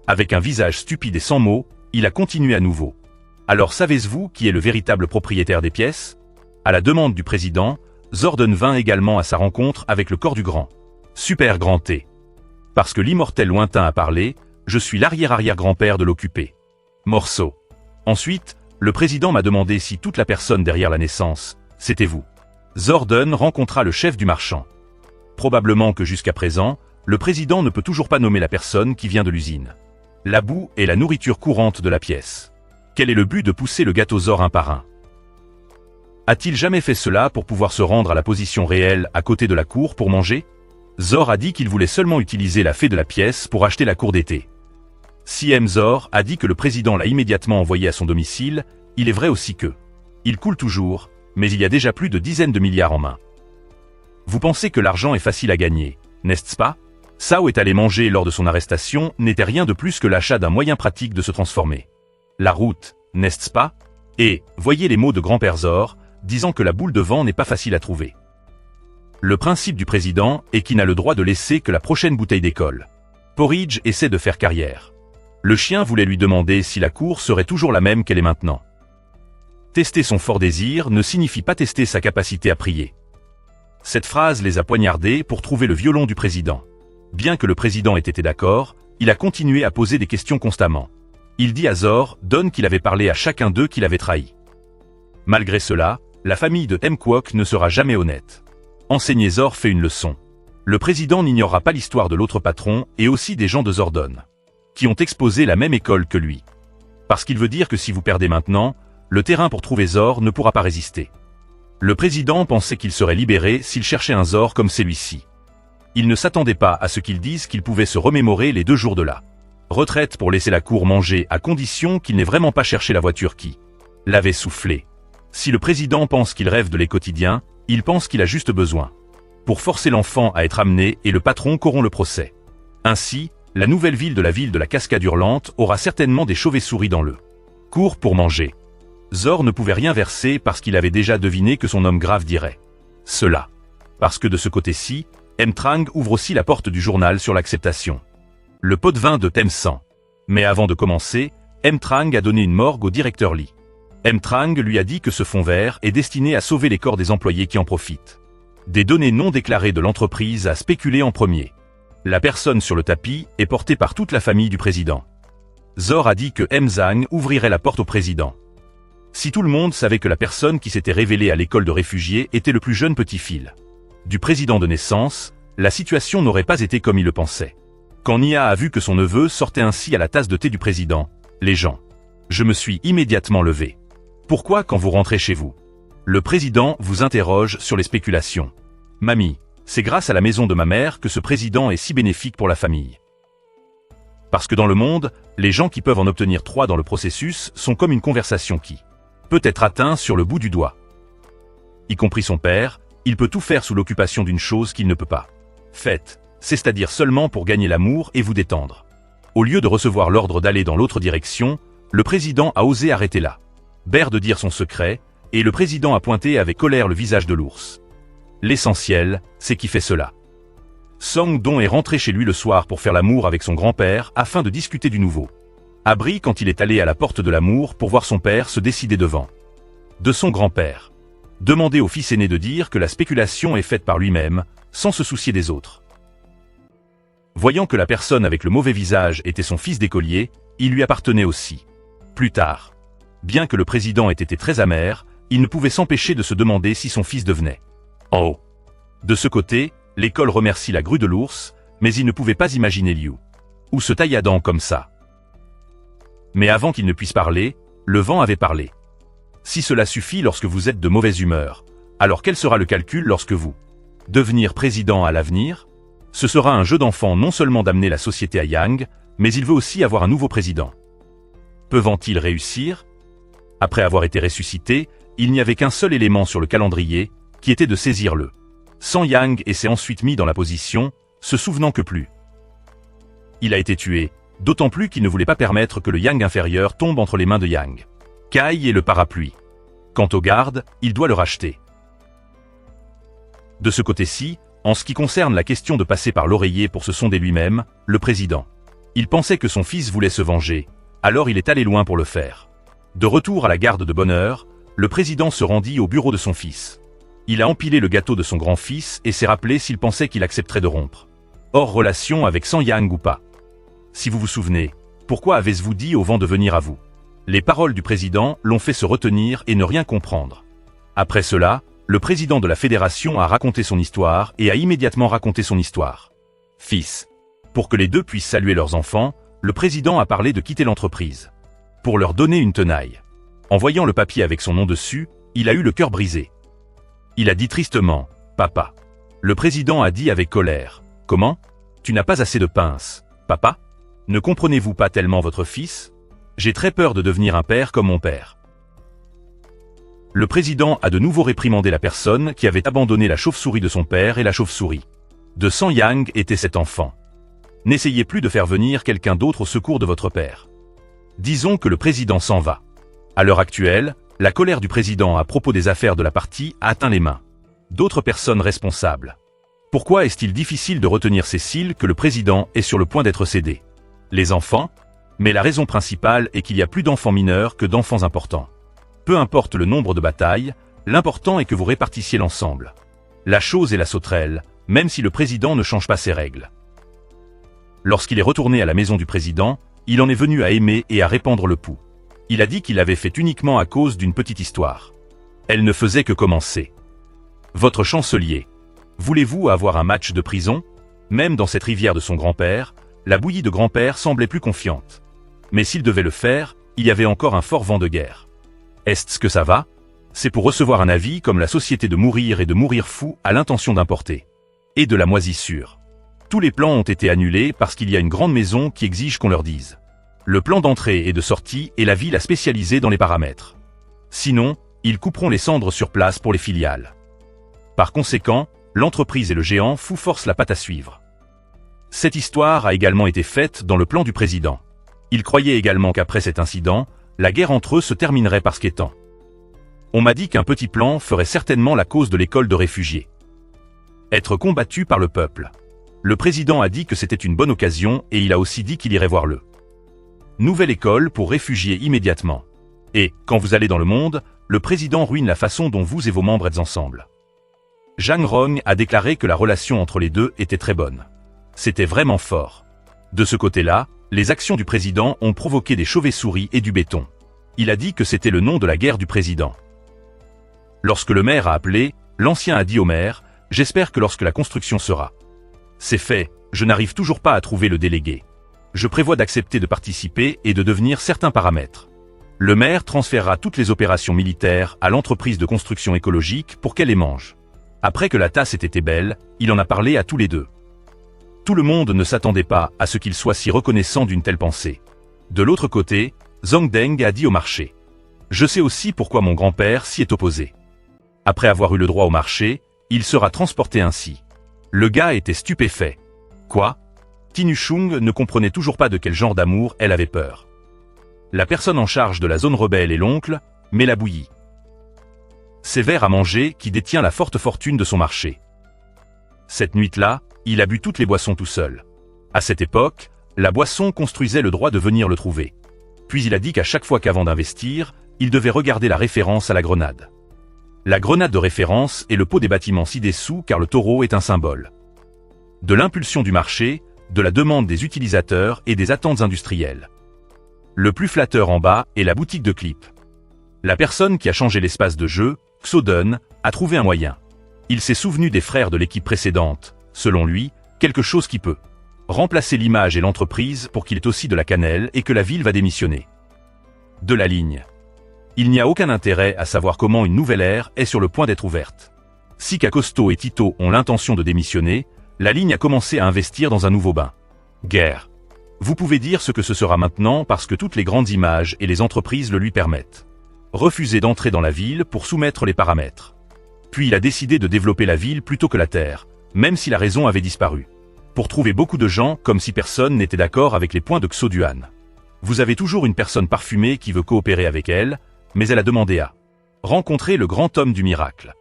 Avec un visage stupide et sans mots, il a continué à nouveau. Alors savez-vous qui est le véritable propriétaire des pièces? À la demande du président, Zordon vint également à sa rencontre avec le corps du grand. Super grand T. Parce que l'immortel lointain a parlé, je suis l'arrière-arrière-grand-père de l'occupé. Morceau. Ensuite, le président m'a demandé si toute la personne derrière la naissance, c'était vous. Zordon rencontra le chef du marchand. Probablement que jusqu'à présent, le président ne peut toujours pas nommer la personne qui vient de l'usine. La boue est la nourriture courante de la pièce. Quel est le but de pousser le gâteau Zor un par un? A-t-il jamais fait cela pour pouvoir se rendre à la position réelle à côté de la cour pour manger? Zor a dit qu'il voulait seulement utiliser la fée de la pièce pour acheter la cour d'été. Si M. Zor a dit que le président l'a immédiatement envoyé à son domicile, il est vrai aussi que il coule toujours, mais il y a déjà plus de dizaines de milliards en main. Vous pensez que l'argent est facile à gagner, n'est-ce pas? Sao est allé manger lors de son arrestation n'était rien de plus que l'achat d'un moyen pratique de se transformer. La route, n'est-ce pas? Et, voyez les mots de grand-père Zor, disant que la boule de vent n'est pas facile à trouver. Le principe du président est qu'il n'a le droit de laisser que la prochaine bouteille d'école. Porridge essaie de faire carrière. Le chien voulait lui demander si la cour serait toujours la même qu'elle est maintenant. Tester son fort désir ne signifie pas tester sa capacité à prier. Cette phrase les a poignardés pour trouver le violon du président. Bien que le président ait été d'accord, il a continué à poser des questions constamment. Il dit à Zor, Don qu'il avait parlé à chacun d'eux qu'il avait trahi. Malgré cela, la famille de Mkwok ne sera jamais honnête. Enseigner Zor fait une leçon. Le président n'ignorera pas l'histoire de l'autre patron et aussi des gens de Zordon, qui ont exposé la même école que lui. Parce qu'il veut dire que si vous perdez maintenant, le terrain pour trouver Zor ne pourra pas résister. Le président pensait qu'il serait libéré s'il cherchait un Zor comme celui-ci. Il ne s'attendait pas à ce qu'ils disent qu'il pouvait se remémorer les 2 jours de la retraite pour laisser la cour manger à condition qu'il n'ait vraiment pas cherché la voiture qui l'avait soufflé. Si le président pense qu'il rêve de les quotidiens, il pense qu'il a juste besoin pour forcer l'enfant à être amené et le patron corrompt le procès. Ainsi, la nouvelle ville de la Cascade Hurlante aura certainement des chauves-souris dans le cours pour manger. Zor ne pouvait rien verser parce qu'il avait déjà deviné que son homme grave dirait cela. Parce que de ce côté-ci, Trang ouvre aussi la porte du journal sur l'acceptation. Le pot de vin de Temsan. Mais avant de commencer, Trang a donné une morgue au directeur Lee. Trang lui a dit que ce fonds vert est destiné à sauver les corps des employés qui en profitent. Des données non déclarées de l'entreprise a spéculé en premier. La personne sur le tapis est portée par toute la famille du président. Zor a dit que Zhang ouvrirait la porte au président. Si tout le monde savait que la personne qui s'était révélée à l'école de réfugiés était le plus jeune petit-fils du président de naissance, la situation n'aurait pas été comme il le pensait. Quand Nia a vu que son neveu sortait ainsi à la tasse de thé du président, les gens. Je me suis immédiatement levé. Pourquoi quand vous rentrez chez vous? Le président vous interroge sur les spéculations. Mamie, c'est grâce à la maison de ma mère que ce président est si bénéfique pour la famille. Parce que dans le monde, les gens qui peuvent en obtenir 3 dans le processus sont comme une conversation qui peut être atteinte sur le bout du doigt. Y compris son père, il peut tout faire sous l'occupation d'une chose qu'il ne peut pas. Faites, c'est-à-dire seulement pour gagner l'amour et vous détendre. Au lieu de recevoir l'ordre d'aller dans l'autre direction, le président a osé arrêter là. Bear de dire son secret, et le président a pointé avec colère le visage de l'ours. L'essentiel, c'est qui fait cela. Song Dong est rentré chez lui le soir pour faire l'amour avec son grand-père afin de discuter du nouveau. Abri quand il est allé à la porte de l'amour pour voir son père se décider devant de son grand-père. Demander au fils aîné de dire que la spéculation est faite par lui-même, sans se soucier des autres. Voyant que la personne avec le mauvais visage était son fils d'écolier, il lui appartenait aussi. Plus tard, bien que le président ait été très amer, il ne pouvait s'empêcher de se demander si son fils devenait en haut. De ce côté, l'école remercie la grue de l'ours, mais il ne pouvait pas imaginer Liu ou se tailladant comme ça. Mais avant qu'il ne puisse parler, le vent avait parlé. Si cela suffit lorsque vous êtes de mauvaise humeur, alors quel sera le calcul lorsque vous devenir président à l'avenir? Ce sera un jeu d'enfant non seulement d'amener la société à Yang, mais il veut aussi avoir un nouveau président. Peut-il réussir? Après avoir été ressuscité, il n'y avait qu'un seul élément sur le calendrier, qui était de saisir le sang Yang et s'est ensuite mis dans la position, se souvenant que plus. Il a été tué, d'autant plus qu'il ne voulait pas permettre que le Yang inférieur tombe entre les mains de Yang Kai et le parapluie. Quant au garde, il doit le racheter. De ce côté-ci, en ce qui concerne la question de passer par l'oreiller pour se sonder lui-même, le président. Il pensait que son fils voulait se venger, alors il est allé loin pour le faire. De retour à la garde de bonne heure, le président se rendit au bureau de son fils. Il a empilé le gâteau de son grand-fils et s'est rappelé s'il pensait qu'il accepterait de rompre. Hors relation avec Sang Yang ou pas. Si vous vous souvenez, pourquoi avez-vous dit au vent de venir à vous? Les paroles du président l'ont fait se retenir et ne rien comprendre. Après cela, le président de la fédération a raconté son histoire et a immédiatement raconté son histoire. Fils. Pour que les deux puissent saluer leurs enfants, le président a parlé de quitter l'entreprise. Pour leur donner une tenaille. En voyant le papier avec son nom dessus, il a eu le cœur brisé. Il a dit tristement, « Papa ». Le président a dit avec colère, « Comment? Tu n'as pas assez de pinces, papa? Ne comprenez-vous pas tellement votre fils? J'ai très peur de devenir un père comme mon père. » Le président a de nouveau réprimandé la personne qui avait abandonné la chauve-souris de son père et la chauve-souris de Sang Yang était cet enfant. N'essayez plus de faire venir quelqu'un d'autre au secours de votre père. Disons que le président s'en va. À l'heure actuelle, la colère du président à propos des affaires de la partie a atteint les mains d'autres personnes responsables. Pourquoi est-il difficile de retenir ces cils que le président est sur le point d'être cédé? Les enfants? Mais la raison principale est qu'il y a plus d'enfants mineurs que d'enfants importants. Peu importe le nombre de batailles, l'important est que vous répartissiez l'ensemble. La chose est la sauterelle, même si le président ne change pas ses règles. Lorsqu'il est retourné à la maison du président, il en est venu à aimer et à répandre le pouls. Il a dit qu'il l'avait fait uniquement à cause d'une petite histoire. Elle ne faisait que commencer. Votre chancelier. Voulez-vous avoir un match de prison? Même dans cette rivière de son grand-père, la bouillie de grand-père semblait plus confiante. Mais s'il devait le faire, il y avait encore un fort vent de guerre. Est-ce que ça va? C'est pour recevoir un avis comme la société de mourir et de mourir fou a l'intention d'importer. Et de la moisissure. Tous les plans ont été annulés parce qu'il y a une grande maison qui exige qu'on leur dise. Le plan d'entrée et de sortie et la ville a spécialisé dans les paramètres. Sinon, ils couperont les cendres sur place pour les filiales. Par conséquent, l'entreprise et le géant fou forcent la patte à suivre. Cette histoire a également été faite dans le plan du président. Il croyait également qu'après cet incident, la guerre entre eux se terminerait par ce qu'étant. On m'a dit qu'un petit plan ferait certainement la cause de l'école de réfugiés. Être combattu par le peuple. Le président a dit que c'était une bonne occasion et il a aussi dit qu'il irait voir le nouvelle école pour réfugiés immédiatement. Et, quand vous allez dans le monde, le président ruine la façon dont vous et vos membres êtes ensemble. Zhang Rong a déclaré que la relation entre les deux était très bonne. C'était vraiment fort. De ce côté-là, les actions du président ont provoqué des chauves-souris et du béton. Il a dit que c'était le nom de la guerre du président. Lorsque le maire a appelé, l'ancien a dit au maire, « J'espère que lorsque la construction sera. C'est fait, je n'arrive toujours pas à trouver le délégué. Je prévois d'accepter de participer et de devenir certains paramètres. » Le maire transférera toutes les opérations militaires à l'entreprise de construction écologique pour qu'elle les mange. Après que la tasse ait été belle, il en a parlé à tous les deux. Tout le monde ne s'attendait pas à ce qu'il soit si reconnaissant d'une telle pensée. De l'autre côté, Zhang Deng a dit au marché. Je sais aussi pourquoi mon grand-père s'y est opposé. Après avoir eu le droit au marché, il sera transporté ainsi. Le gars était stupéfait. Quoi? Tinuchung ne comprenait toujours pas de quel genre d'amour elle avait peur. La personne en charge de la zone rebelle est l'oncle, mais la bouillie. Sévère à manger qui détient la forte fortune de son marché. Cette nuit-là, il a bu toutes les boissons tout seul. À cette époque, la boisson construisait le droit de venir le trouver. Puis il a dit qu'à chaque fois qu'avant d'investir, il devait regarder la référence à la grenade. La grenade de référence est le pot des bâtiments ci-dessous car le taureau est un symbole. De l'impulsion du marché, de la demande des utilisateurs et des attentes industrielles. Le plus flatteur en bas est la boutique de clips. La personne qui a changé l'espace de jeu, Xodun, a trouvé un moyen. Il s'est souvenu des frères de l'équipe précédente, selon lui, quelque chose qui peut remplacer l'image et l'entreprise pour qu'il ait aussi de la cannelle et que la ville va démissionner. De la ligne. Il n'y a aucun intérêt à savoir comment une nouvelle ère est sur le point d'être ouverte. Si Kakosto et Tito ont l'intention de démissionner, la ligne a commencé à investir dans un nouveau bain. Guerre. Vous pouvez dire ce que ce sera maintenant parce que toutes les grandes images et les entreprises le lui permettent. Refuser d'entrer dans la ville pour soumettre les paramètres. Puis il a décidé de développer la ville plutôt que la terre, même si la raison avait disparu. Pour trouver beaucoup de gens comme si personne n'était d'accord avec les points de Xoduan. Vous avez toujours une personne parfumée qui veut coopérer avec elle, mais elle a demandé à rencontrer le grand homme du miracle.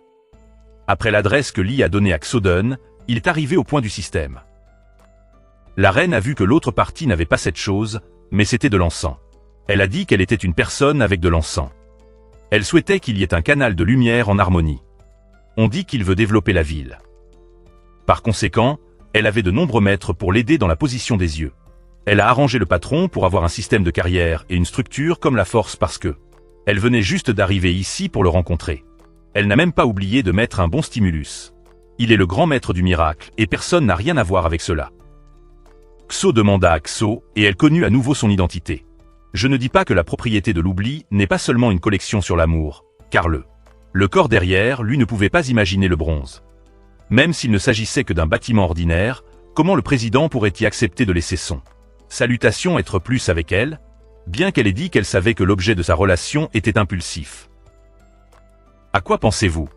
Après l'adresse que Li a donnée à Xodun, il est arrivé au point du système. La reine a vu que l'autre partie n'avait pas cette chose, mais c'était de l'encens. Elle a dit qu'elle était une personne avec de l'encens. Elle souhaitait qu'il y ait un canal de lumière en harmonie. On dit qu'il veut développer la ville. Par conséquent, elle avait de nombreux maîtres pour l'aider dans la position des yeux. Elle a arrangé le patron pour avoir un système de carrière et une structure comme la force parce que elle venait juste d'arriver ici pour le rencontrer. Elle n'a même pas oublié de mettre un bon stimulus. Il est le grand maître du miracle et personne n'a rien à voir avec cela. Xo demanda à Xo et elle connut à nouveau son identité. Je ne dis pas que la propriété de l'oubli n'est pas seulement une collection sur l'amour, car le corps derrière, lui ne pouvait pas imaginer le bronze. Même s'il ne s'agissait que d'un bâtiment ordinaire, comment le président pourrait-y accepter de laisser son salutation être plus avec elle, bien qu'elle ait dit qu'elle savait que l'objet de sa relation était impulsif. À quoi pensez-vous?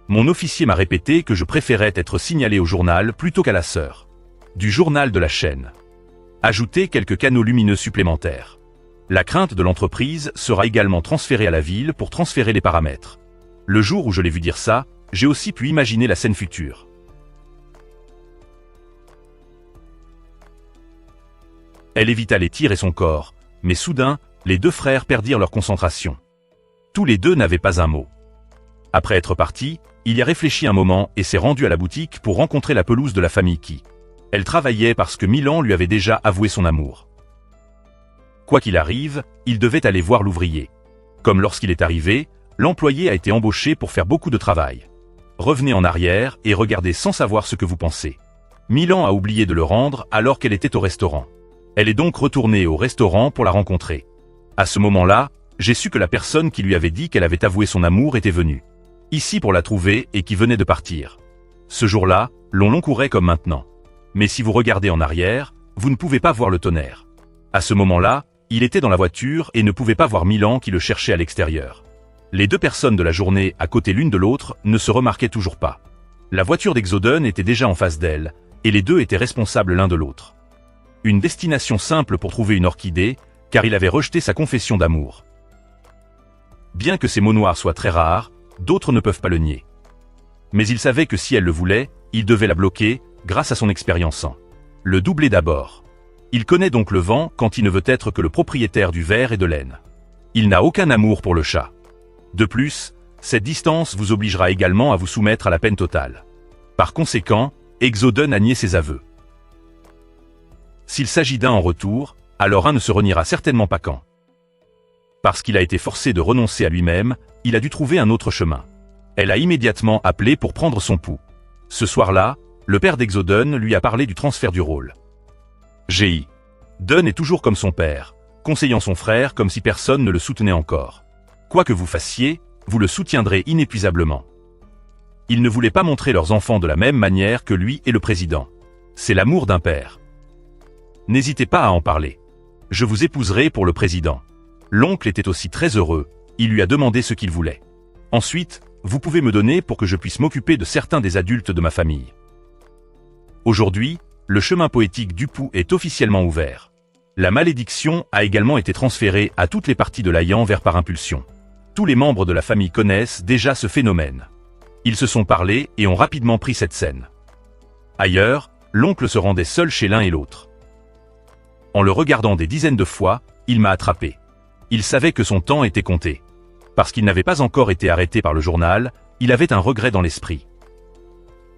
Mon officier m'a répété que je préférais être signalé au journal plutôt qu'à la sœur du journal de la chaîne. Ajoutez quelques canaux lumineux supplémentaires. La crainte de l'entreprise sera également transférée à la ville pour transférer les paramètres. Le jour où je l'ai vu dire ça, j'ai aussi pu imaginer la scène future. Elle évita les tirs et son corps, mais soudain, les deux frères perdirent leur concentration. Tous les deux n'avaient pas un mot. Après être parti, il y a réfléchi un moment et s'est rendu à la boutique pour rencontrer la pelouse de la famille qui. Elle travaillait parce que Milan lui avait déjà avoué son amour. Quoi qu'il arrive, il devait aller voir l'ouvrier. Comme lorsqu'il est arrivé, l'employé a été embauché pour faire beaucoup de travail. Revenez en arrière et regardez sans savoir ce que vous pensez. Milan a oublié de le rendre alors qu'elle était au restaurant. Elle est donc retournée au restaurant pour la rencontrer. À ce moment-là, j'ai su que la personne qui lui avait dit qu'elle avait avoué son amour était venue ici pour la trouver et qui venait de partir. Ce jour-là, l'on courait comme maintenant. Mais si vous regardez en arrière, vous ne pouvez pas voir le tonnerre. À ce moment-là, il était dans la voiture et ne pouvait pas voir Milan qui le cherchait à l'extérieur. Les deux personnes de la journée à côté l'une de l'autre ne se remarquaient toujours pas. La voiture d'Exodun était déjà en face d'elle, et les deux étaient responsables l'un de l'autre. Une destination simple pour trouver une orchidée, car il avait rejeté sa confession d'amour. Bien que ces mots noirs soient très rares, d'autres ne peuvent pas le nier. Mais il savait que si elle le voulait, il devait la bloquer, grâce à son expérience en le doubler d'abord. Il connaît donc le vent quand il ne veut être que le propriétaire du verre et de laine. Il n'a aucun amour pour le chat. De plus, cette distance vous obligera également à vous soumettre à la peine totale. Par conséquent, Exoden a nié ses aveux. S'il s'agit d'un en retour, alors un ne se reniera certainement pas quand. Parce qu'il a été forcé de renoncer à lui-même, il a dû trouver un autre chemin. Elle a immédiatement appelé pour prendre son pouls. Ce soir-là, le père d'Exoden lui a parlé du transfert du rôle. G.I. Dunn est toujours comme son père, conseillant son frère comme si personne ne le soutenait encore. Quoi que vous fassiez, vous le soutiendrez inépuisablement. Ils ne voulaient pas montrer leurs enfants de la même manière que lui et le président. C'est l'amour d'un père. N'hésitez pas à en parler. Je vous épouserai pour le président. L'oncle était aussi très heureux, il lui a demandé ce qu'il voulait. Ensuite, vous pouvez me donner pour que je puisse m'occuper de certains des adultes de ma famille. Aujourd'hui, le chemin poétique du pouls est officiellement ouvert. La malédiction a également été transférée à toutes les parties de l'Ayan-Vert par impulsion. Tous les membres de la famille connaissent déjà ce phénomène. Ils se sont parlé et ont rapidement pris cette scène. Ailleurs, l'oncle se rendait seul chez l'un et l'autre. En le regardant des dizaines de fois, il m'a attrapé. Il savait que son temps était compté. Parce qu'il n'avait pas encore été arrêté par le journal, il avait un regret dans l'esprit.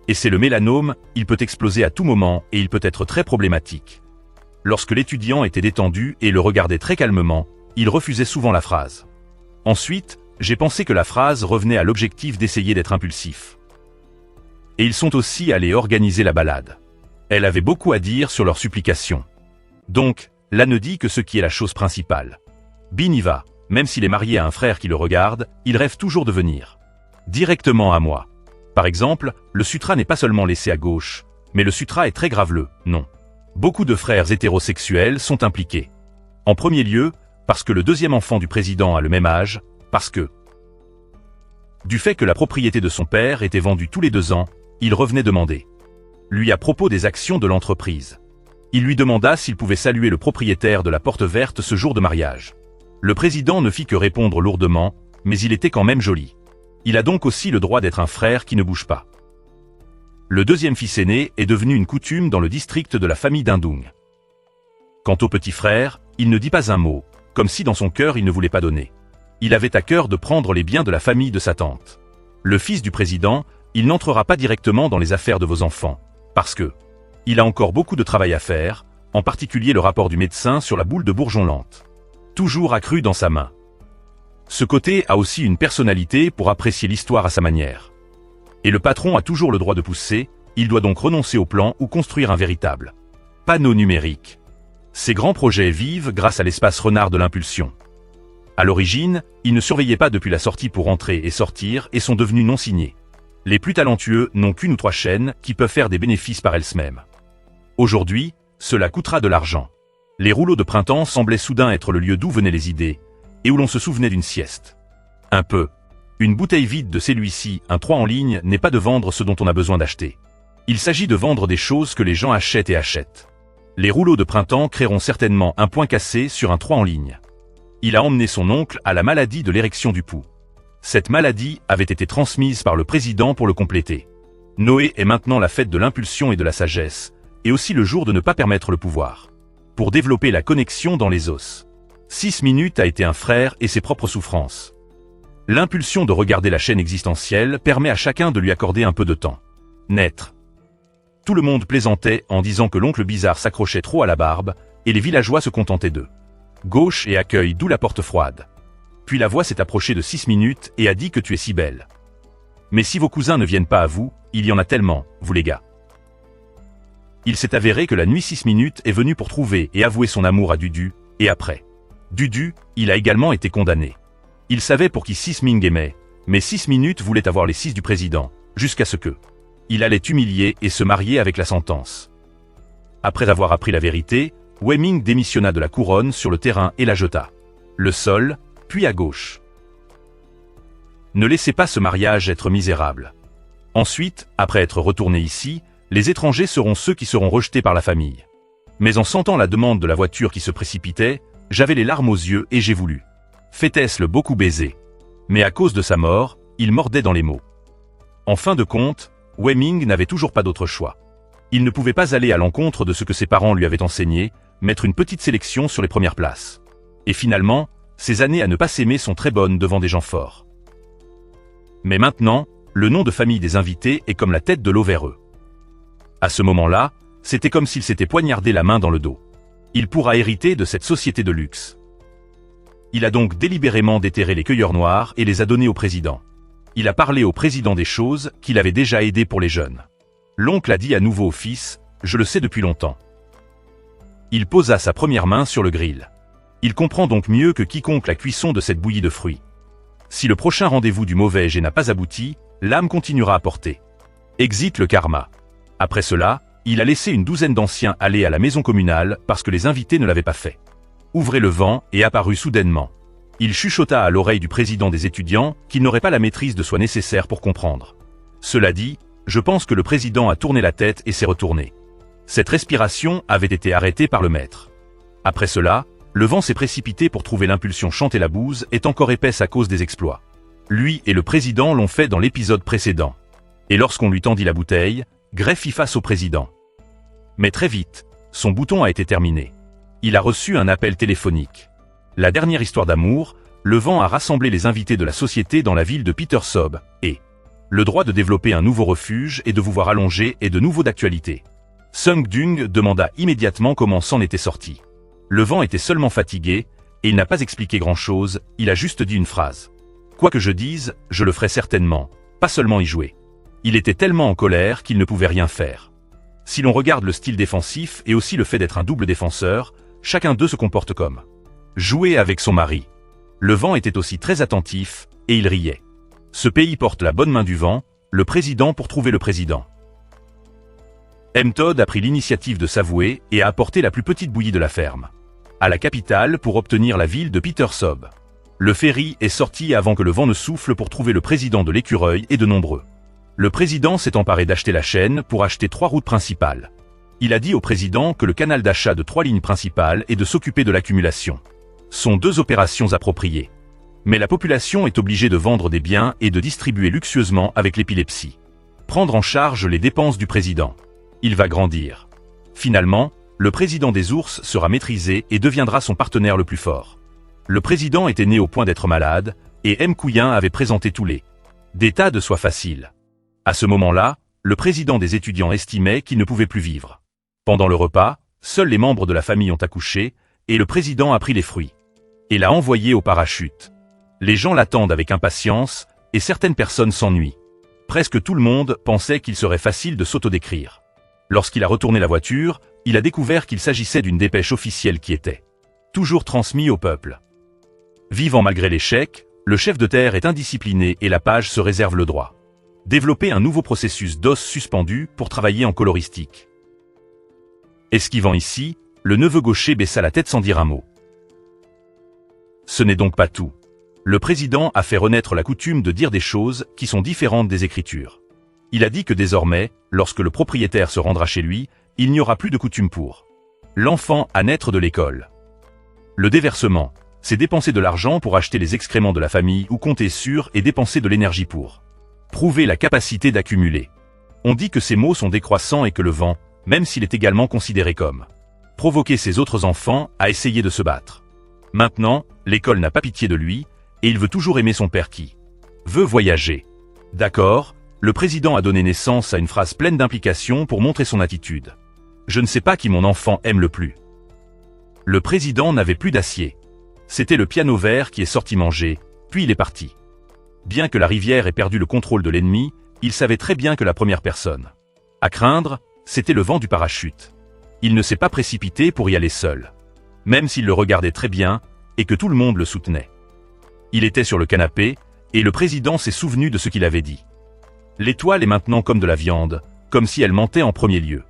Et c'est le mélanome, il peut exploser à tout moment et il peut être très problématique. Lorsque l'étudiant était détendu et le regardait très calmement, il refusait souvent la phrase. Ensuite, j'ai pensé que la phrase revenait à l'objectif d'essayer d'être impulsif. Et ils sont aussi allés organiser la balade. Elle avait beaucoup à dire sur leurs supplications. Donc, là ne dit que ce qui est la chose principale. Bin y va, même s'il est marié à un frère qui le regarde, il rêve toujours de venir. Directement à moi. Par exemple, le sutra n'est pas seulement laissé à gauche, mais le sutra est très graveleux, non. Beaucoup de frères hétérosexuels sont impliqués. En premier lieu, parce que le deuxième enfant du président a le même âge, parce que du fait que la propriété de son père était vendue tous les 2 ans, il revenait demander. Lui à propos des actions de l'entreprise. Il lui demanda s'il pouvait saluer le propriétaire de la porte verte ce jour de mariage. Le président ne fit que répondre lourdement, mais il était quand même joli. Il a donc aussi le droit d'être un frère qui ne bouge pas. Le deuxième fils aîné est devenu une coutume dans le district de la famille d'Indung. Quant au petit frère, il ne dit pas un mot, comme si dans son cœur il ne voulait pas donner. Il avait à cœur de prendre les biens de la famille de sa tante. Le fils du président, il n'entrera pas directement dans les affaires de vos enfants, parce que il a encore beaucoup de travail à faire, en particulier le rapport du médecin sur la boule de bourgeon lente. Toujours accru dans sa main. Ce côté a aussi une personnalité pour apprécier l'histoire à sa manière. Et le patron a toujours le droit de pousser, il doit donc renoncer au plan ou construire un véritable panneau numérique. Ces grands projets vivent grâce à l'espace renard de l'impulsion. À l'origine, ils ne surveillaient pas depuis la sortie pour entrer et sortir et sont devenus non signés. Les plus talentueux n'ont qu'une ou 3 chaînes qui peuvent faire des bénéfices par elles-mêmes. Aujourd'hui, cela coûtera de l'argent. Les rouleaux de printemps semblaient soudain être le lieu d'où venaient les idées, et où l'on se souvenait d'une sieste. Un peu. Une bouteille vide de celui-ci, un 3 en ligne, n'est pas de vendre ce dont on a besoin d'acheter. Il s'agit de vendre des choses que les gens achètent et achètent. Les rouleaux de printemps créeront certainement un point cassé sur un 3 en ligne. Il a emmené son oncle à la maladie de l'érection du pouls. Cette maladie avait été transmise par le président pour le compléter. Noé est maintenant la fête de l'impulsion et de la sagesse, et aussi le jour de ne pas permettre le pouvoir. Pour développer la connexion dans les os. 6 minutes a été un frère et ses propres souffrances. L'impulsion de regarder la chaîne existentielle permet à chacun de lui accorder un peu de temps. Naître. Tout le monde plaisantait en disant que l'oncle bizarre s'accrochait trop à la barbe, et les villageois se contentaient d'eux. Gauche et accueil d'où la porte froide. Puis la voix s'est approchée de 6 minutes et a dit que tu es si belle. Mais si vos cousins ne viennent pas à vous, il y en a tellement, vous les gars. Il s'est avéré que la nuit 6 minutes est venue pour trouver et avouer son amour à Dudu, et après. Dudu, il a également été condamné. Il savait pour qui 6 Ming aimait, mais 6 minutes voulait avoir les 6 du président, jusqu'à ce que il allait humilier et se marier avec la sentence. Après avoir appris la vérité, Wei Ming démissionna de la couronne sur le terrain et la jeta. Le sol, puis à gauche. Ne laissez pas ce mariage être misérable. Ensuite, après être retourné ici, les étrangers seront ceux qui seront rejetés par la famille. Mais en sentant la demande de la voiture qui se précipitait, j'avais les larmes aux yeux et j'ai voulu. Fêtesse le beaucoup baiser. Mais à cause de sa mort, il mordait dans les mots. En fin de compte, Wei Ming n'avait toujours pas d'autre choix. Il ne pouvait pas aller à l'encontre de ce que ses parents lui avaient enseigné, mettre une petite sélection sur les premières places. Et finalement, Ces années à ne pas s'aimer sont très bonnes devant des gens forts. Mais maintenant, le nom de famille des invités est comme la tête de l'eau vers eux. À ce moment-là, c'était comme s'il s'était poignardé la main dans le dos. Il pourra hériter de cette société de luxe. Il a donc délibérément déterré les cueilleurs noirs et les a donnés au président. Il a parlé au président des choses qu'il avait déjà aidées pour les jeunes. L'oncle a dit à nouveau au fils, « Je le sais depuis longtemps ». Il posa sa première main sur le grill. Il comprend donc mieux que quiconque la cuisson de cette bouillie de fruits. Si le prochain rendez-vous du mauvais jet n'a pas abouti, l'âme continuera à porter. Exit le karma. Après cela, il a laissé une douzaine d'anciens aller à la maison communale parce que les invités ne l'avaient pas fait. Ouvrez le vent et apparut soudainement. Il chuchota à l'oreille du président des étudiants qu'il n'aurait pas la maîtrise de soi nécessaire pour comprendre. Cela dit, je pense que le président a tourné la tête et s'est retourné. Cette respiration avait été arrêtée par le maître. Après cela, le vent s'est précipité pour trouver l'impulsion chanter la bouse est encore épaisse à cause des exploits. Lui et le président l'ont fait dans l'épisode précédent. Et lorsqu'on lui tendit la bouteille, Gray fit face au président. Mais très vite, son bouton a été terminé. Il a reçu un appel téléphonique. La dernière histoire d'amour, le vent a rassemblé les invités de la société dans la ville de Petersob, et le droit de développer un nouveau refuge et de vous voir allongé est de nouveau d'actualité. Sung Dung demanda immédiatement comment s'en était sorti. Le vent était seulement fatigué, et il n'a pas expliqué grand-chose, il a juste dit une phrase. Quoi que je dise, je le ferai certainement, pas seulement y jouer. Il était tellement en colère qu'il ne pouvait rien faire. Si l'on regarde le style défensif et aussi le fait d'être un double défenseur, chacun d'eux se comporte comme jouer avec son mari. Le vent était aussi très attentif, et il riait. Ce pays porte la bonne main du vent, le président pour trouver le président. M. Todd a pris l'initiative de s'avouer et a apporté la plus petite bouillie de la ferme à la capitale pour obtenir la ville de Petersob. Le ferry est sorti avant que le vent ne souffle pour trouver le président de l'écureuil et de nombreux. Le président s'est emparé d'acheter la chaîne pour acheter 3 routes principales. Il a dit au président que le canal d'achat de 3 lignes principales est de s'occuper de l'accumulation. Sont 2 opérations appropriées. Mais la population est obligée de vendre des biens et de distribuer luxueusement avec l'épilepsie. Prendre en charge les dépenses du président. Il va grandir. Finalement, le président des ours sera maîtrisé et deviendra son partenaire le plus fort. Le président était né au point d'être malade, et M. Couillin avait présenté tous les tas de soie facile. À ce moment-là, le président des étudiants estimait qu'il ne pouvait plus vivre. Pendant le repas, seuls les membres de la famille ont accouché, et le président a pris les fruits. Et l'a envoyé au parachute. Les gens l'attendent avec impatience, et certaines personnes s'ennuient. Presque tout le monde pensait qu'il serait facile de s'autodécrire. Lorsqu'il a retourné la voiture, il a découvert qu'il s'agissait d'une dépêche officielle qui était toujours transmise au peuple. Vivant malgré l'échec, le chef de terre est indiscipliné et la page se réserve le droit. Développer un nouveau processus d'os suspendu pour travailler en coloristique. Esquivant ici, le neveu gaucher baissa la tête sans dire un mot. Ce n'est donc pas tout. Le président a fait renaître la coutume de dire des choses qui sont différentes des écritures. Il a dit que désormais, lorsque le propriétaire se rendra chez lui, il n'y aura plus de coutume pour l'enfant à naître de l'école. Le déversement, c'est dépenser de l'argent pour acheter les excréments de la famille ou compter sur et dépenser de l'énergie pour prouver la capacité d'accumuler. On dit que ces mots sont décroissants et que le vent, même s'il est également considéré comme provoquer ses autres enfants à essayer de se battre. Maintenant, l'école n'a pas pitié de lui, et il veut toujours aimer son père qui veut voyager. D'accord, le président a donné naissance à une phrase pleine d'implications pour montrer son attitude. Je ne sais pas qui mon enfant aime le plus. Le président n'avait plus d'acier. C'était le piano vert qui est sorti manger, puis il est parti. Bien que la rivière ait perdu le contrôle de l'ennemi, il savait très bien que la première personne à craindre, c'était le vent du parachute. Il ne s'est pas précipité pour y aller seul. Même s'il le regardait très bien, et que tout le monde le soutenait. Il était sur le canapé, et le président s'est souvenu de ce qu'il avait dit. L'étoile est maintenant comme de la viande, comme si elle mentait en premier lieu.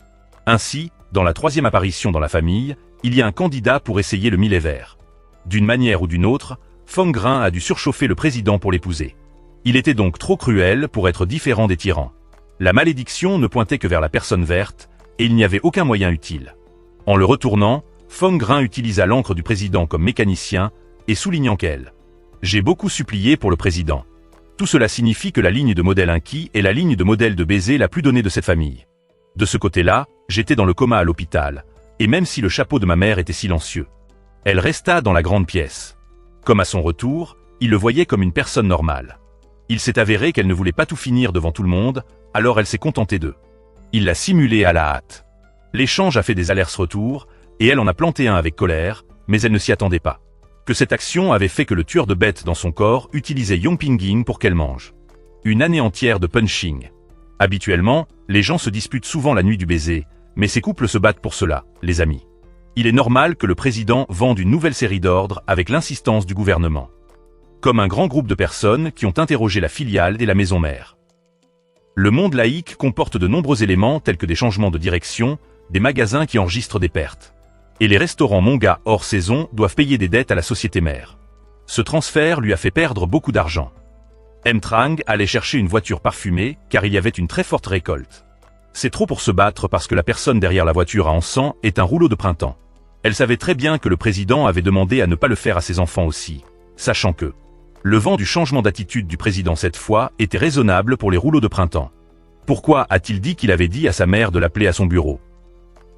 Ainsi, dans la 3e apparition dans la famille, il y a un candidat pour essayer le millet vert. D'une manière ou d'une autre, Fong Grain a dû surchauffer le président pour l'épouser. Il était donc trop cruel pour être différent des tyrans. La malédiction ne pointait que vers la personne verte, et il n'y avait aucun moyen utile. En le retournant, Fong Grain utilisa l'encre du président comme mécanicien, et soulignant qu'elle j'ai beaucoup supplié pour le président. Tout cela signifie que la ligne de modèle inquis est la ligne de modèle de baiser la plus donnée de cette famille. De ce côté-là, j'étais dans le coma à l'hôpital, et même si le chapeau de ma mère était silencieux, elle resta dans la grande pièce. Comme à son retour, il le voyait comme une personne normale. Il s'est avéré qu'elle ne voulait pas tout finir devant tout le monde, alors elle s'est contentée d'eux. Il l'a simulé à la hâte. L'échange a fait des allers-retours, et elle en a planté un avec colère, mais elle ne s'y attendait pas. Que cette action avait fait que le tueur de bêtes dans son corps utilisait Yong Ping-ying pour qu'elle mange. Une année entière de punching. Habituellement, les gens se disputent souvent la nuit du baiser, mais ces couples se battent pour cela, les amis. Il est normal que le président vende une nouvelle série d'ordres avec l'insistance du gouvernement. Comme un grand groupe de personnes qui ont interrogé la filiale et la maison mère. Le monde laïque comporte de nombreux éléments tels que des changements de direction, des magasins qui enregistrent des pertes. Et les restaurants Monga hors saison doivent payer des dettes à la société mère. Ce transfert lui a fait perdre beaucoup d'argent. M. Trang allait chercher une voiture parfumée car il y avait une très forte récolte. C'est trop pour se battre parce que la personne derrière la voiture à encens est un rouleau de printemps. Elle savait très bien que le président avait demandé à ne pas le faire à ses enfants aussi, sachant que le vent du changement d'attitude du président cette fois était raisonnable pour les rouleaux de printemps. Pourquoi a-t-il dit qu'il avait dit à sa mère de l'appeler à son bureau?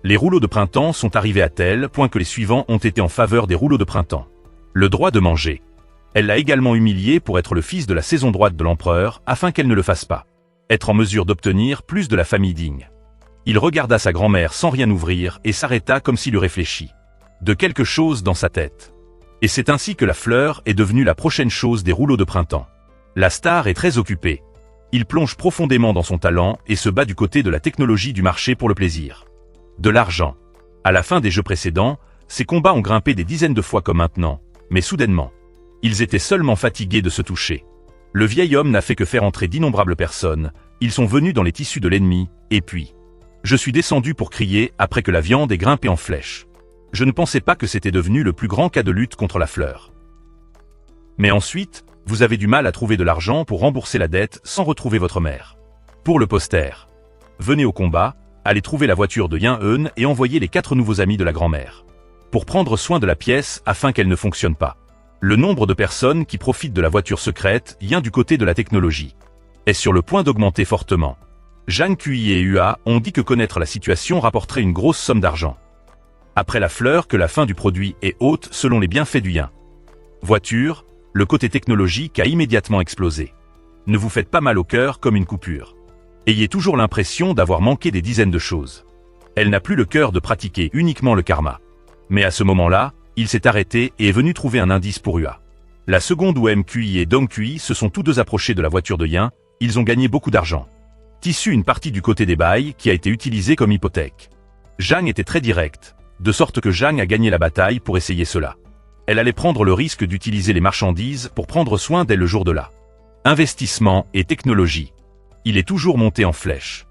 Les rouleaux de printemps sont arrivés à tel point que les suivants ont été en faveur des rouleaux de printemps. Le droit de manger. Elle l'a également humilié pour être le fils de la saison droite de l'empereur afin qu'elle ne le fasse pas. Être en mesure d'obtenir plus de la famille digne. Il regarda sa grand-mère sans rien ouvrir et s'arrêta comme s'il eût réfléchi. De quelque chose dans sa tête. Et c'est ainsi que la fleur est devenue la prochaine chose des rouleaux de printemps. La star est très occupée. Il plonge profondément dans son talent et se bat du côté de la technologie du marché pour le plaisir. De l'argent. À la fin des jeux précédents, ces combats ont grimpé des dizaines de fois comme maintenant, mais soudainement. Ils étaient seulement fatigués de se toucher. Le vieil homme n'a fait que faire entrer d'innombrables personnes, ils sont venus dans les tissus de l'ennemi, et puis... Je suis descendu pour crier après que la viande ait grimpé en flèche. Je ne pensais pas que c'était devenu le plus grand cas de lutte contre la fleur. Mais ensuite, vous avez du mal à trouver de l'argent pour rembourser la dette sans retrouver votre mère. Pour le poster. Venez au combat, allez trouver la voiture de Yin Eun et envoyez les 4 nouveaux amis de la grand-mère. Pour prendre soin de la pièce afin qu'elle ne fonctionne pas. Le nombre de personnes qui profitent de la voiture secrète vient du côté de la technologie. Est sur le point d'augmenter fortement. Zhang Kui et Hua ont dit que connaître la situation rapporterait une grosse somme d'argent. Après la fleur que la fin du produit est haute selon les bienfaits du yin. Voiture, le côté technologique a immédiatement explosé. Ne vous faites pas mal au cœur comme une coupure. Ayez toujours l'impression d'avoir manqué des dizaines de choses. Elle n'a plus le cœur de pratiquer uniquement le karma. Mais à ce moment-là, il s'est arrêté et est venu trouver un indice pour Hua. La seconde où MQI et Dong Kui se sont tous deux approchés de la voiture de Yin, ils ont gagné beaucoup d'argent. Tissu une partie du côté des bails qui a été utilisée comme hypothèque. Zhang était très direct, de sorte que Zhang a gagné la bataille pour essayer cela. Elle allait prendre le risque d'utiliser les marchandises pour prendre soin dès le jour de là. Investissement et technologie. Il est toujours monté en flèche.